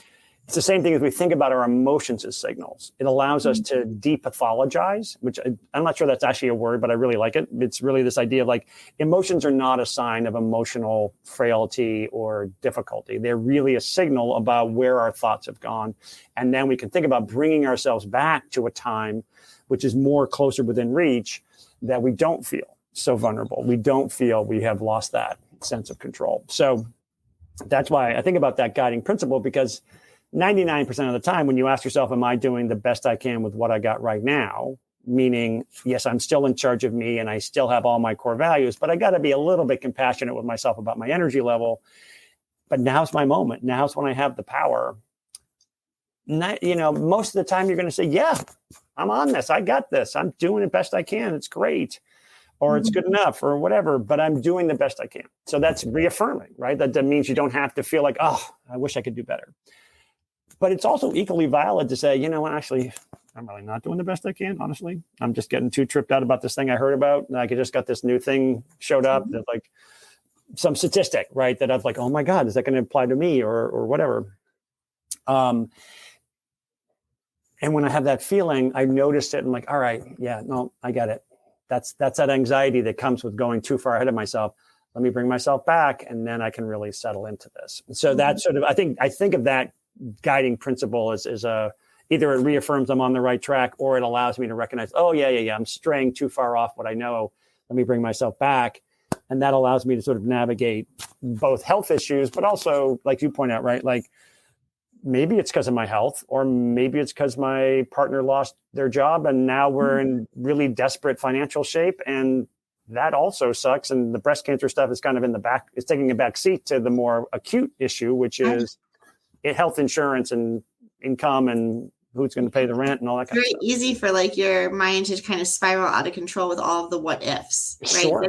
it's the same thing as we think about our emotions as signals. It allows us to depathologize, which I'm not sure that's actually a word, but I really like it. It's really this idea of like emotions are not a sign of emotional frailty or difficulty. They're really a signal about where our thoughts have gone. And then we can think about bringing ourselves back to a time which is more closer within reach, that we don't feel so vulnerable. We don't feel we have lost that sense of control. So that's why I think about that guiding principle, because 99% of the time when you ask yourself, am I doing the best I can with what I got right now? Meaning, yes, I'm still in charge of me and I still have all my core values, but I got to be a little bit compassionate with myself about my energy level. But now's my moment. Now's when I have the power. Most of the time you're going to say, yeah, I'm on this. I got this. I'm doing the best I can. It's great. Or it's good enough or whatever, but I'm doing the best I can. So that's reaffirming, right? That means you don't have to feel like, oh, I wish I could do better. But it's also equally valid to say, actually, I'm really not doing the best I can, honestly. I'm just getting too tripped out about this thing I heard about. And I just got this new thing showed up that's like some statistic, right? That I'm like, oh my God, is that going to apply to me or whatever? And when I have that feeling, I noticed it and like, all right, yeah, no, I get it. That's that anxiety that comes with going too far ahead of myself. Let me bring myself back, and then I can really settle into this. And so that's sort of, I think of that guiding principle as either it reaffirms I'm on the right track, or it allows me to recognize, oh yeah, I'm straying too far off what I know. Let me bring myself back. And that allows me to sort of navigate both health issues, but also, like you point out, right? Like maybe it's because of my health, or maybe it's because my partner lost their job and now we're in really desperate financial shape. And that also sucks. And the breast cancer stuff is kind of it's taking a back seat to the more acute issue, which is health insurance and income and who's going to pay the rent and all that kind of stuff. Very easy for like your mind to kind of spiral out of control with all of the what ifs, right? Sure.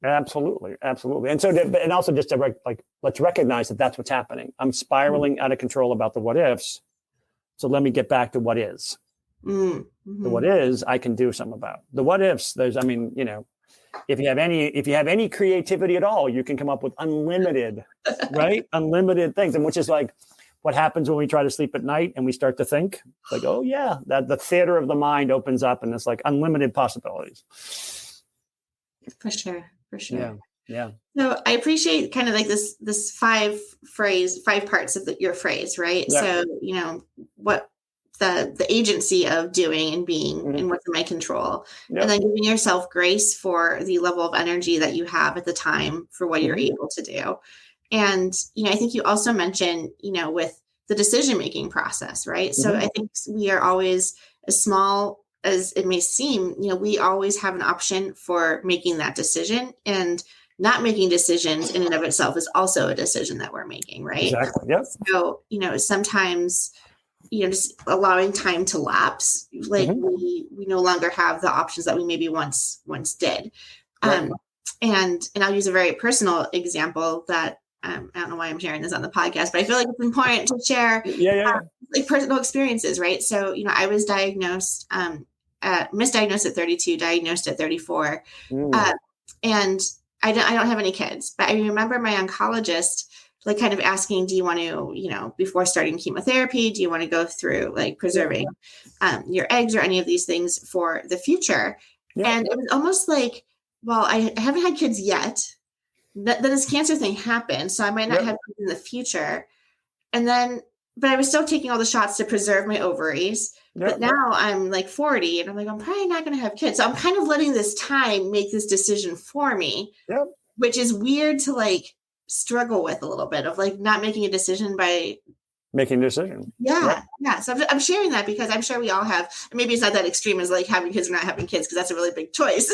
Absolutely. And so, and also just to let's recognize that that's what's happening. I'm spiraling out of control about the what ifs. So let me get back to what is. The what is, I can do something about. The what ifs, if you have any creativity at all, you can come up with unlimited, right? Unlimited things. And which is like what happens when we try to sleep at night and we start to think like, oh yeah, that the theater of the mind opens up and it's like unlimited possibilities. For sure. Yeah. So I appreciate kind of like this five parts of your phrase, right? Yeah. So, what the agency of doing and being and what's in my control. Yep. And then giving yourself grace for the level of energy that you have at the time for what you're able to do. And, I think you also mentioned, with the decision-making process, right? So I think we are always, as small as it may seem, we always have an option for making that decision, and not making decisions in and of itself is also a decision that we're making, right? Exactly. Yep. So, sometimes, just allowing time to lapse, like we no longer have the options that we maybe once did. Right. And I'll use a very personal example that I don't know why I'm sharing this on the podcast, but I feel like it's important to share like personal experiences, right? So, I was diagnosed, misdiagnosed at 32, diagnosed at 34. And I don't have any kids, but I remember my oncologist like kind of asking, do you want to, before starting chemotherapy, do you want to go through like preserving your eggs or any of these things for the future? Yeah. And it was almost like, well, I haven't had kids yet. Then this cancer thing happened, so I might not have kids in the future. And then, but I was still taking all the shots to preserve my ovaries. But now I'm like 40 and I'm like, I'm probably not going to have kids. So I'm kind of letting this time make this decision for me, which is weird to like struggle with a little bit of like not making a decision by making a decision. Yeah. So I'm sharing that because I'm sure we all have, maybe it's not that extreme as like having kids or not having kids, because that's a really big choice,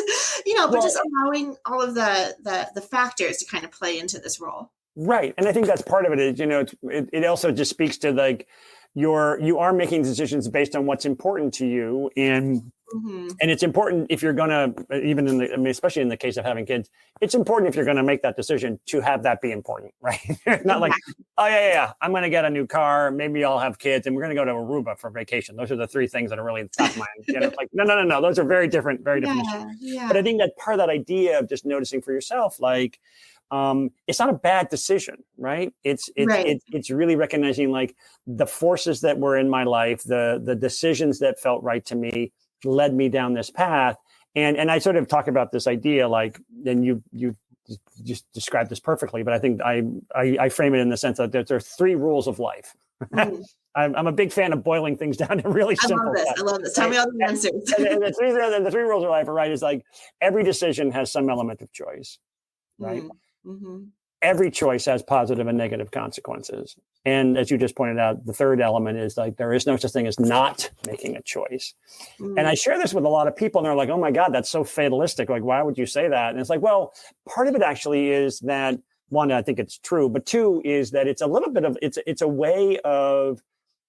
but just allowing all of the factors to kind of play into this role. Right. And I think that's part of it is, it also just speaks to like you are making decisions based on what's important to you. And And it's important if you're going to, even in the, I mean, especially in the case of having kids, it's important if you're going to make that decision to have that be important, right? Not like, oh yeah, I'm going to get a new car. Maybe I'll have kids and we're going to go to Aruba for vacation. Those are the three things that are really top of mind. You know, like, no. Those are very different issues. Yeah. But I think that part of that idea of just noticing for yourself, like, it's not a bad decision, right? It's really recognizing like the forces that were in my life, the decisions that felt right to me led me down this path. And I sort of talk about this idea, like, and you just described this perfectly, but I think I frame it in the sense that there are three rules of life. I'm a big fan of boiling things down to really simple stuff. I love this. Tell me all the answers. and the three rules of life are right. Is like every decision has some element of choice, right? Every choice has positive and negative consequences. And as you just pointed out, the third element is like, there is no such thing as not making a choice. And I share this with a lot of people and they're like, oh my God, that's so fatalistic. Like, why would you say that? And it's like, well, part of it actually is that one, I think it's true, but two is that it's a little bit of, it's a way of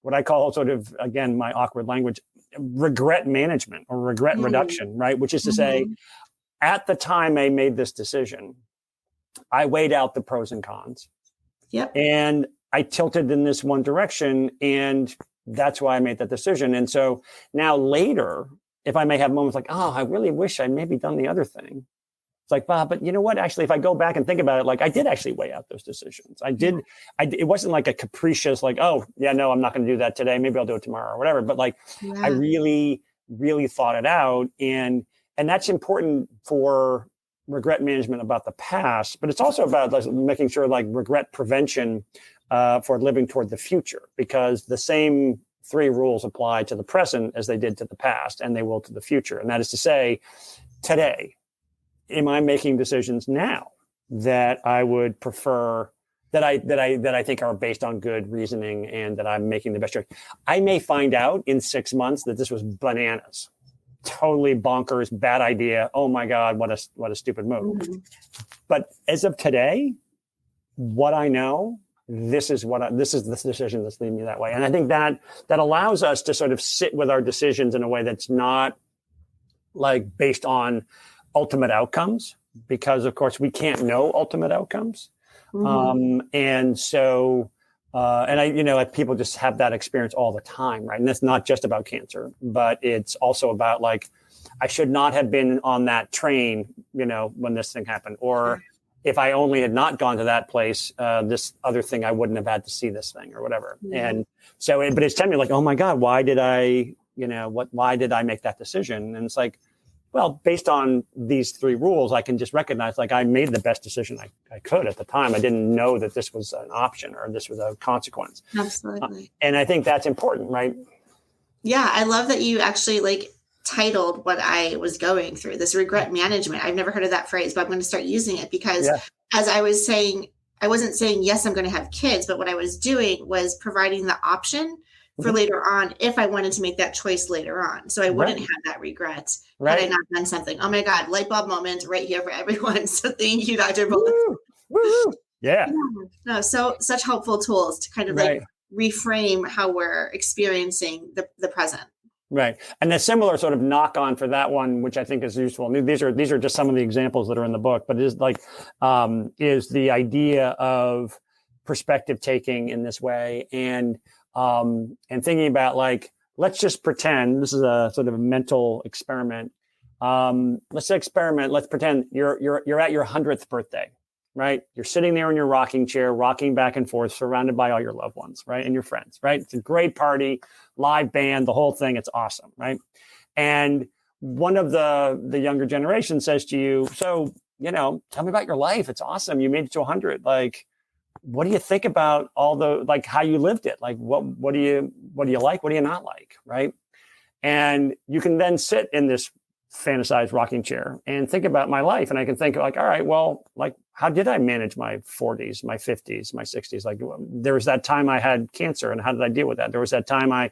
what I call sort of, again, my awkward language, regret management or regret reduction, right? Which is to say, at the time I made this decision, I weighed out the pros and cons. Yep. And I tilted in this one direction. And that's why I made that decision. And so now later, if I may have moments like, oh, I really wish I'd maybe done the other thing. It's like, Bob, but you know what? Actually, if I go back and think about it, like I did actually weigh out those decisions. It wasn't like a capricious, like, oh, yeah, no, I'm not going to do that today. Maybe I'll do it tomorrow or whatever. But like, I really, really thought it out. And that's important for regret management about the past, but it's also about like, making sure like regret prevention for living toward the future, because the same three rules apply to the present as they did to the past, and they will to the future. And that is to say, today, am I making decisions now that I would prefer, that I think are based on good reasoning and that I'm making the best choice? I may find out in 6 months that this was bananas. Totally bonkers, bad idea. Oh my God, what a stupid move. But as of today, what I know, this is this decision that's leading me that way. And I think that allows us to sort of sit with our decisions in a way that's not like based on ultimate outcomes, because of course we can't know ultimate outcomes. And so, like people just have that experience all the time, right? And it's not just about cancer, but it's also about like, I should not have been on that train, when this thing happened, or if I only had not gone to that place, this other thing, I wouldn't have had to see this thing or whatever. And so, but it's telling me like, oh my God, why did I make that decision? And it's like, well, based on these three rules, I can just recognize like I made the best decision I could at the time. I didn't know that this was an option or this was a consequence. Absolutely. And I think that's important, right? Yeah. I love that you actually like titled what I was going through, this regret management. I've never heard of that phrase, but I'm going to start using it because as I was saying, I wasn't saying, yes, I'm going to have kids, but what I was doing was providing the option for later on if I wanted to make that choice later on. So I wouldn't have that regret had I not done something. Oh my God, light bulb moment right here for everyone. So thank you, Dr. Bullis. Woo! Yeah. No, so such helpful tools to kind of like reframe how we're experiencing the present. Right. And a similar sort of knock on for that one, which I think is useful. I mean, these are just some of the examples that are in the book, but it is like, is the idea of perspective taking in this way and thinking about like, let's just pretend this is a sort of a mental experiment. Let's pretend you're at your 100th birthday, right? You're sitting there in your rocking chair, rocking back and forth, surrounded by all your loved ones, right? And your friends, right? It's a great party, live band, the whole thing. It's awesome, right? And one of the younger generation says to you, so, tell me about your life. It's awesome. You made it to 100. Like, what do you think about all the, like how you lived it? Like, what do you like? What do you not like? Right. And you can then sit in this fantasized rocking chair and think about my life. And I can think like, all right, well, like, how did I manage my 40s, my 50s, my 60s? Like there was that time I had cancer and how did I deal with that? There was that time I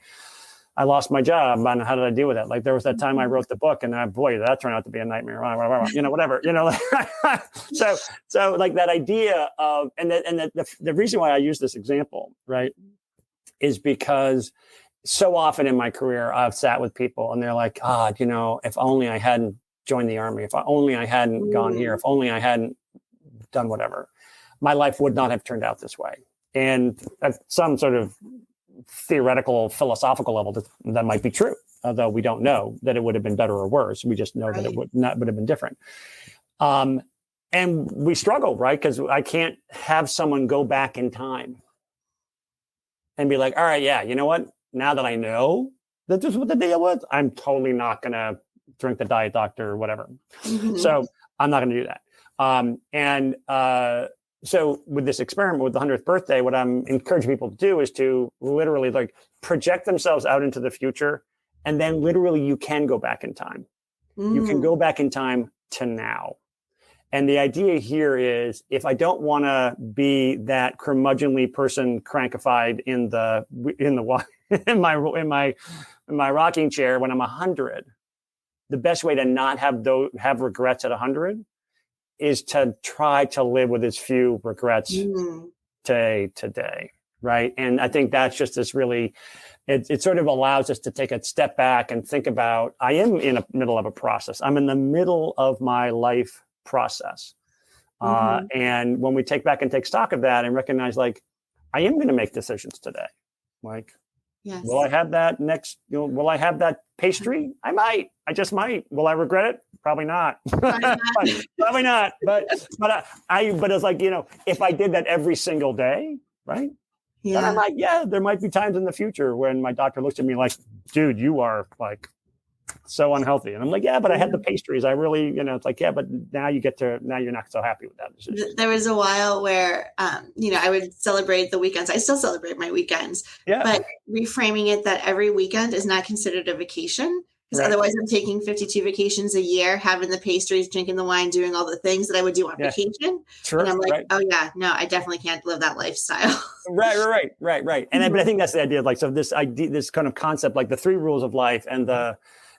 lost my job and how did I deal with that? Like there was that time I wrote the book and boy, that turned out to be a nightmare, whatever, so like that idea of, and the reason why I use this example, right, is because so often in my career, I've sat with people and they're like, God, if only I hadn't joined the army, if only I hadn't gone here, if only I hadn't done whatever, my life would not have turned out this way. And at some sort of theoretical, philosophical level, that might be true, although we don't know that it would have been better or worse. We just know that it would have been different. And we struggle, right? Because I can't have someone go back in time and be like, all right, yeah, you know what? Now that I know that this is what the deal was, I'm totally not going to drink the Diet Doctor or whatever. Mm-hmm. So I'm not going to do that. So with this experiment with the 100th birthday, what I'm encouraging people to do is to literally like project themselves out into the future. And then literally you can go back in time. You can go back in time to now. And the idea here is, if I don't want to be that curmudgeonly person crankified in my rocking chair when I'm 100, the best way to not have regrets at 100 is to try to live with as few regrets today, right? And I think that's just this really, it sort of allows us to take a step back and think about, I am in the middle of a process. I'm in the middle of my life process. And when we take back and take stock of that and recognize, like, I am going to make decisions today. Like, yes. Will I have that will I have that pastry? I just might. Will I regret it? Probably not. Probably not. But it's like, if I did that every single day, right? Yeah. Then I'm like, there might be times in the future when my doctor looks at me like, dude, you are like so unhealthy. And I'm like, but I had the pastries. I really, it's like, but now you're not so happy with that decision. There was a while where, I would celebrate the weekends. I still celebrate my weekends, but reframing it that every weekend is not considered a vacation. Because otherwise I'm taking 52 vacations a year, having the pastries, drinking the wine, doing all the things that I would do on vacation. Sure, and I'm like, no, I definitely can't live that lifestyle. Right. And but I think that's the idea. Like, so this kind of concept, like the 3 rules of life and the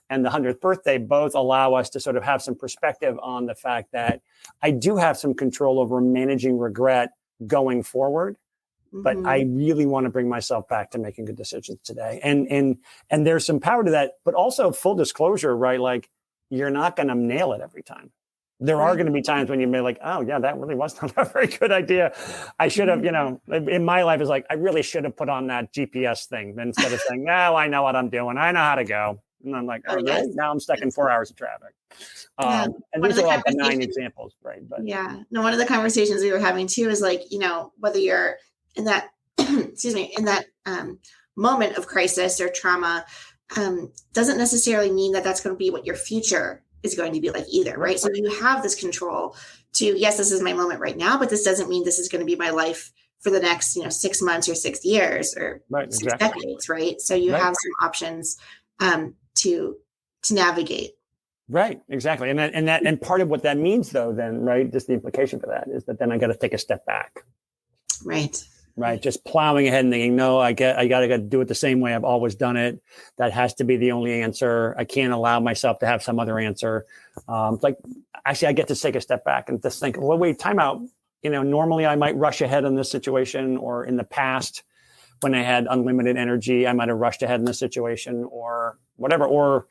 100th birthday, both allow us to sort of have some perspective on the fact that I do have some control over managing regret going forward. But I really want to bring myself back to making good decisions today. And there's some power to that, but also full disclosure, right? Like, you're not going to nail it every time. There are going to be times when you may like, that really was not a very good idea. I should have, in my life, it's like, I really should have put on that GPS thing instead of saying, no, I know what I'm doing. I know how to go. And I'm like, really? Now I'm stuck in 4 hours of traffic. And these are all benign examples, right? But one of the conversations we were having too is like, whether you're in that, moment of crisis or trauma, doesn't necessarily mean that that's going to be what your future is going to be like either, right? So you have this control to, yes, this is my moment right now, but this doesn't mean this is going to be my life for the next, 6 months or 6 years or 6 decades, right? So you have some options to navigate. Right, exactly. And part of what that means, though, then, right, just the implication for that is that then I got to take a step back. Right. Just plowing ahead and thinking, no, I got to do it the same way I've always done it. That has to be the only answer. I can't allow myself to have some other answer. Like, actually, I get to take a step back and just think, well, wait, time out. Normally I might rush ahead in this situation, or in the past when I had unlimited energy, I might have rushed ahead in this situation or whatever, or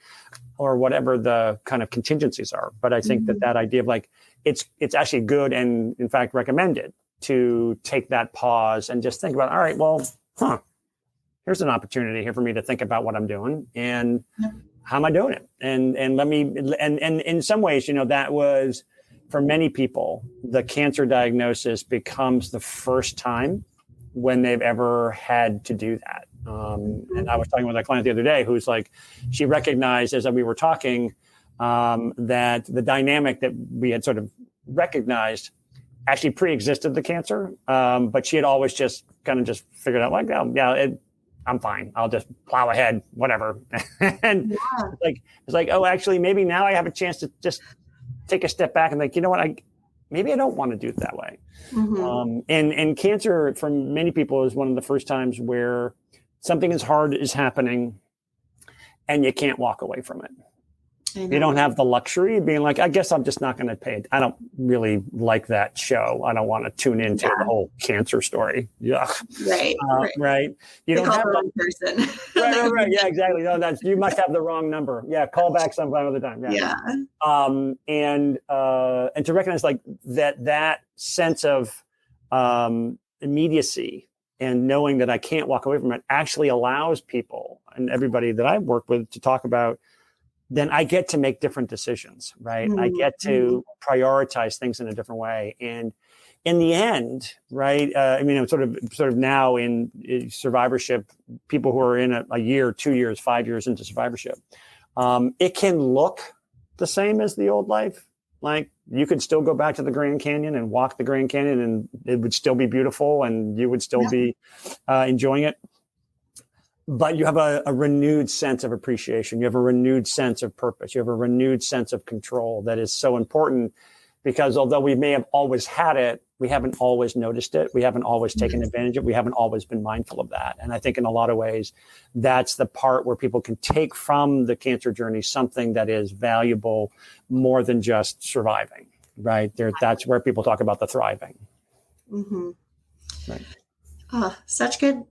whatever the kind of contingencies are. But I think that idea of like, it's actually good and in fact recommended to take that pause and just think about, all right, well, here's an opportunity here for me to think about what I'm doing and how am I doing it? And in some ways, that was, for many people, the cancer diagnosis becomes the first time when they've ever had to do that. And I was talking with a client the other day who's like, she recognized as we were talking that the dynamic that we had sort of recognized actually pre-existed the cancer, but she had always just kind of figured out like, I'm fine. I'll just plow ahead, whatever. And it's like, actually, maybe now I have a chance to just take a step back and like, you know what, maybe I don't want to do it that way. And cancer, for many people, is one of the first times where something as hard is happening and you can't walk away from it. You don't have the luxury of being like, I guess I'm just not going to pay it. I don't really like that show. I don't want to tune into the whole cancer story. Yeah. Right. You don't have the person. Right. Yeah, exactly. No, you must have the wrong number. Yeah. Call back some other time. Yeah. And to recognize like that sense of immediacy and knowing that I can't walk away from it actually allows people and everybody that I work with to talk about, then I get to make different decisions, right? I get to prioritize things in a different way. And in the end, right, sort of now in survivorship, people who are in a year, 2 years, 5 years into survivorship, it can look the same as the old life. Like you could still go back to the Grand Canyon and walk the Grand Canyon and it would still be beautiful and you would still be enjoying it. But you have a renewed sense of appreciation. You have a renewed sense of purpose. You have a renewed sense of control that is so important because although we may have always had it, we haven't always noticed it. We haven't always taken advantage of it. We haven't always been mindful of that. And I think in a lot of ways, that's the part where people can take from the cancer journey something that is valuable more than just surviving, right? That's where people talk about the thriving. Mm-hmm. Right. Oh, such good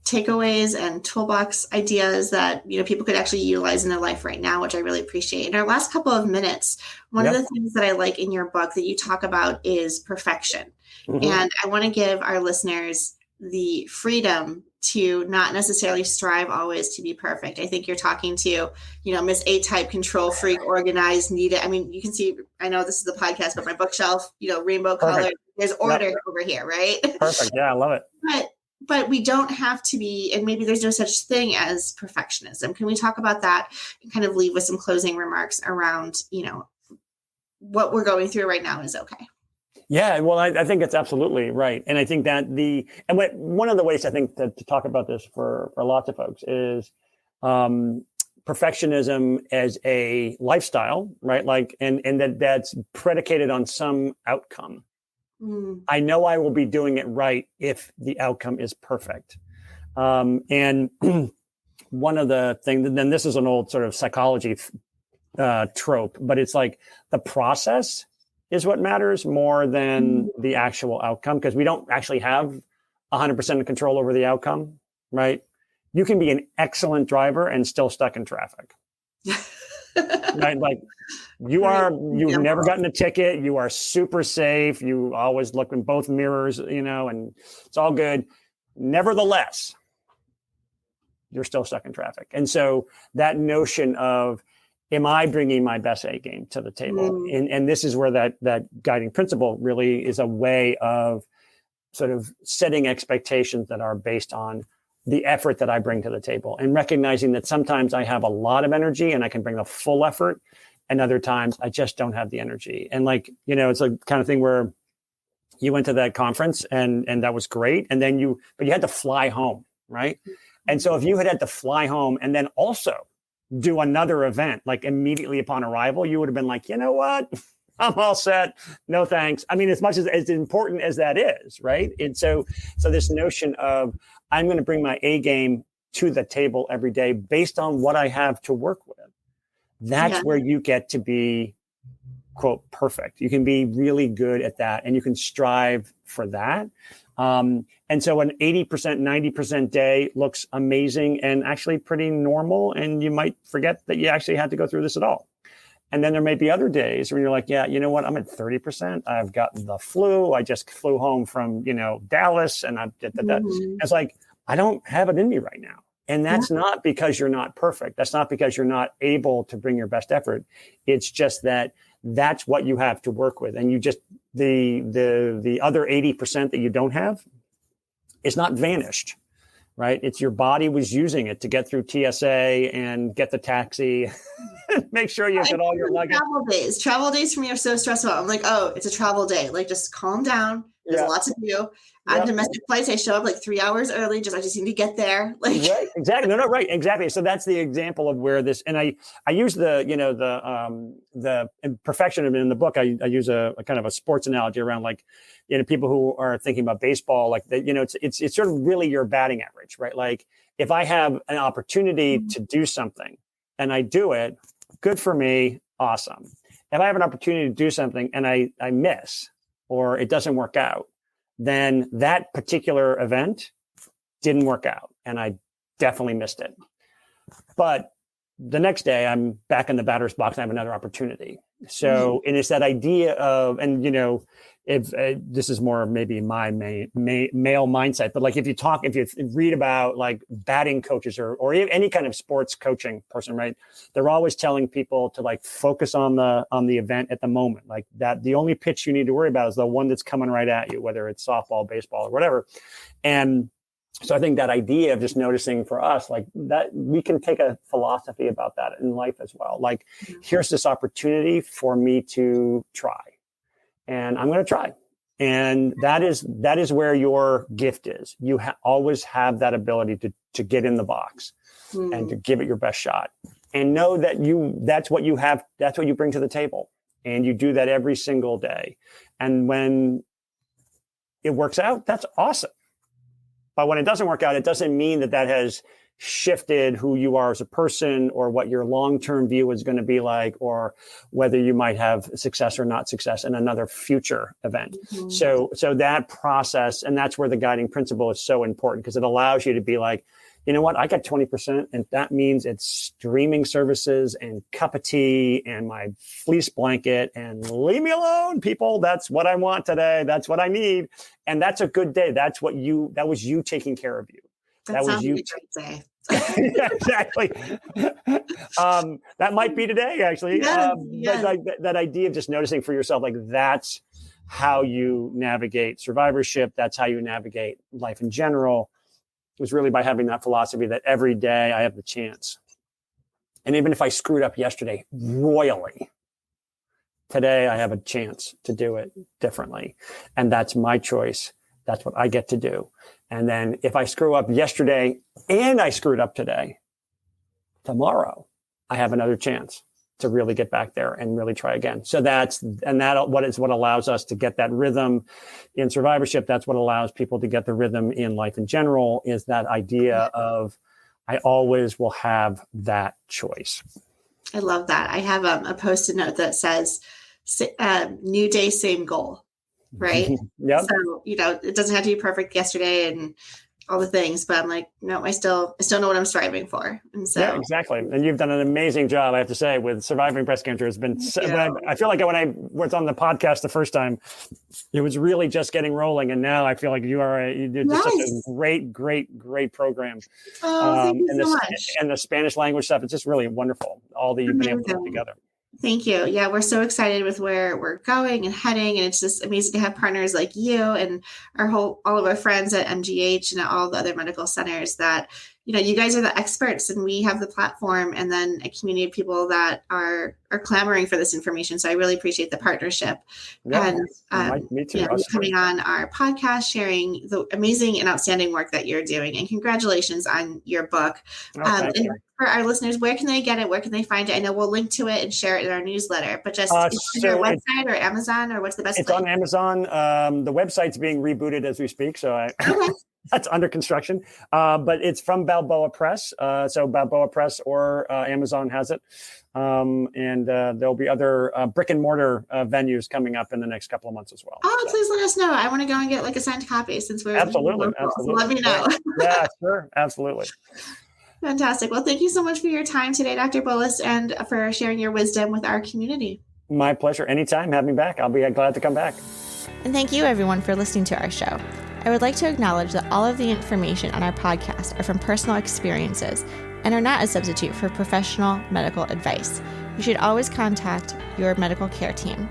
takeaways and toolbox ideas that people could actually utilize in their life right now, which I really appreciate. In our last couple of minutes, one of the things that I like in your book that you talk about is perfection. And I want to give our listeners the freedom to not necessarily strive always to be perfect. I think you're talking to, Miss A-type, control freak, organized, needed. I mean, you can see, I know this is the podcast, but my bookshelf, rainbow color, there's order over here, right? Perfect. Yeah, I love it. But we don't have to be, and maybe there's no such thing as perfectionism. Can we talk about that and kind of leave with some closing remarks around, what we're going through right now is okay? Yeah, well, I think it's absolutely right. And I think that one of the ways I think to talk about this for lots of folks is perfectionism as a lifestyle, right? Like, and that's predicated on some outcome. I know I will be doing it right if the outcome is perfect. And one of the things, then this is an old sort of psychology trope, but it's like the process is what matters more than the actual outcome, because we don't actually have 100% of control over the outcome, right? You can be an excellent driver and still stuck in traffic. Right? Like you've never gotten a ticket. You are super safe. You always look in both mirrors, and it's all good. Nevertheless, you're still stuck in traffic. And so that notion of, am I bringing my best A game to the table? And this is where that guiding principle really is a way of sort of setting expectations that are based on the effort that I bring to the table and recognizing that sometimes I have a lot of energy and I can bring the full effort. And other times I just don't have the energy. And it's a kind of thing where you went to that conference and that was great. And then but you had to fly home. Right. And so if you had to fly home and then also do another event, like immediately upon arrival, you would have been like, you know what? I'm all set. No, thanks. I mean, as much as important as that is, right? And so this notion of I'm going to bring my A game to the table every day based on what I have to work with. That's where you get to be, quote, perfect. You can be really good at that and you can strive for that. And so an 80%, 90% day looks amazing and actually pretty normal. And you might forget that you actually had to go through this at all. And then there may be other days where you're like, yeah, you know what? I'm at 30%. I've got the flu. I just flew home from, Dallas and It's like, I don't have it in me right now. And that's not because you're not perfect. That's not because you're not able to bring your best effort. It's just that that's what you have to work with. And you just, the other 80% that you don't have is not vanished, right? It's your body was using it to get through TSA and get the taxi, make sure you get all your luggage. Travel days for me are so stressful. I'm like, oh, it's a travel day. Like, just calm down. There's a lot to do. On domestic flights, I show up like 3 hours early. I just need to get there. Like, right, exactly. No, right, exactly. So that's the example of where this. And I use the perfectionism in the book. I use a kind of a sports analogy around people who are thinking about baseball. Like it's sort of really your batting average, right? Like if I have an opportunity to do something and I do it, good for me. Awesome. If I have an opportunity to do something and I miss or it doesn't work out, then that particular event didn't work out and I definitely missed it. But the next day I'm back in the batter's box and I have another opportunity. So, and it's that idea of, and if this is more maybe my male mindset, but like if you read about like batting coaches or any kind of sports coaching person, right? They're always telling people to like focus on the event at the moment, like that. The only pitch you need to worry about is the one that's coming right at you, whether it's softball, baseball, or whatever. And so I think that idea of just noticing for us, like that, we can take a philosophy about that in life as well. Like, here's this opportunity for me to try, and I'm going to try. And that is where your gift is. You always have that ability to get in the box and to give it your best shot, and know that that's what you have. That's what you bring to the table, and you do that every single day. And when it works out, that's awesome. But when it doesn't work out, it doesn't mean that has shifted who you are as a person or what your long-term view is going to be like, or whether you might have success or not success in another future event. So that process, and that's where the guiding principle is so important, because it allows you to be like, you know what, I got 20%, and that means it's streaming services and cup of tea and my fleece blanket, and leave me alone, people. That's what I want today. That's what I need. And that's a good day. That was you taking care of you. That was you. Day. Yeah, exactly. That might be today, actually. Yeah. But like that idea of just noticing for yourself, like that's how you navigate survivorship. That's how you navigate life in general. It was really by having that philosophy that every day I have the chance. And even if I screwed up yesterday royally, today I have a chance to do it differently. And that's my choice. That's what I get to do. And then if I screw up yesterday and I screwed up today, tomorrow I have another chance to really get back there and really try again. So that what allows us to get that rhythm in survivorship. That's what allows people to get the rhythm in life in general, is that idea of, I always will have that choice. I love that. I have a Post-it note that says, new day, same goal. Right. Yep. So, it doesn't have to be perfect yesterday and all the things, but I'm like, no, I still know what I'm striving for. And so, yeah, exactly. And you've done an amazing job, I have to say, with surviving breast cancer. It's been, I feel like when I was on the podcast the first time, it was really just getting rolling. And now I feel like you did such a great program. Oh, thank you so much. And the Spanish language stuff, it's just really wonderful. All that you've been able to put together. Thank you. Yeah, we're so excited with where we're going and heading. And it's just amazing to have partners like you and all of our friends at MGH and at all the other medical centers that, you guys are the experts, and we have the platform, and then a community of people that are clamoring for this information. So I really appreciate the partnership. Yeah, and me too. Coming on our podcast, sharing the amazing and outstanding work that you're doing. And congratulations on your book. Thank you. For our listeners, where can they get it? Where can they find it? I know we'll link to it and share it in our newsletter, but just your website or Amazon, or what's the best place? It's on Amazon. The website's being rebooted as we speak, so that's under construction. But it's from Balboa Press. So Balboa Press or Amazon has it. And there'll be other brick and mortar venues coming up in the next couple of months as well. Oh, please let us know. I want to go and get a signed copy, since we're absolutely. So let me know. Yeah, sure. Absolutely. Fantastic. Well, thank you so much for your time today, Dr. Bullis, and for sharing your wisdom with our community. My pleasure. Anytime. Have me back. I'll be glad to come back. And thank you, everyone, for listening to our show. I would like to acknowledge that all of the information on our podcast are from personal experiences and are not a substitute for professional medical advice. You should always contact your medical care team.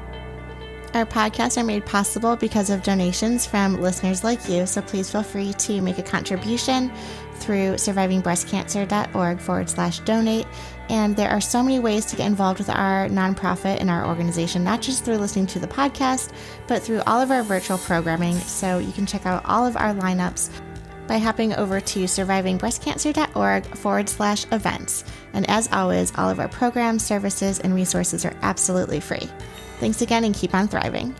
Our podcasts are made possible because of donations from listeners like you, so please feel free to make a contribution through survivingbreastcancer.org/donate. And there are so many ways to get involved with our nonprofit and our organization, not just through listening to the podcast, but through all of our virtual programming. So you can check out all of our lineups by hopping over to survivingbreastcancer.org/events. And as always, all of our programs, services, and resources are absolutely free. Thanks again, and keep on thriving.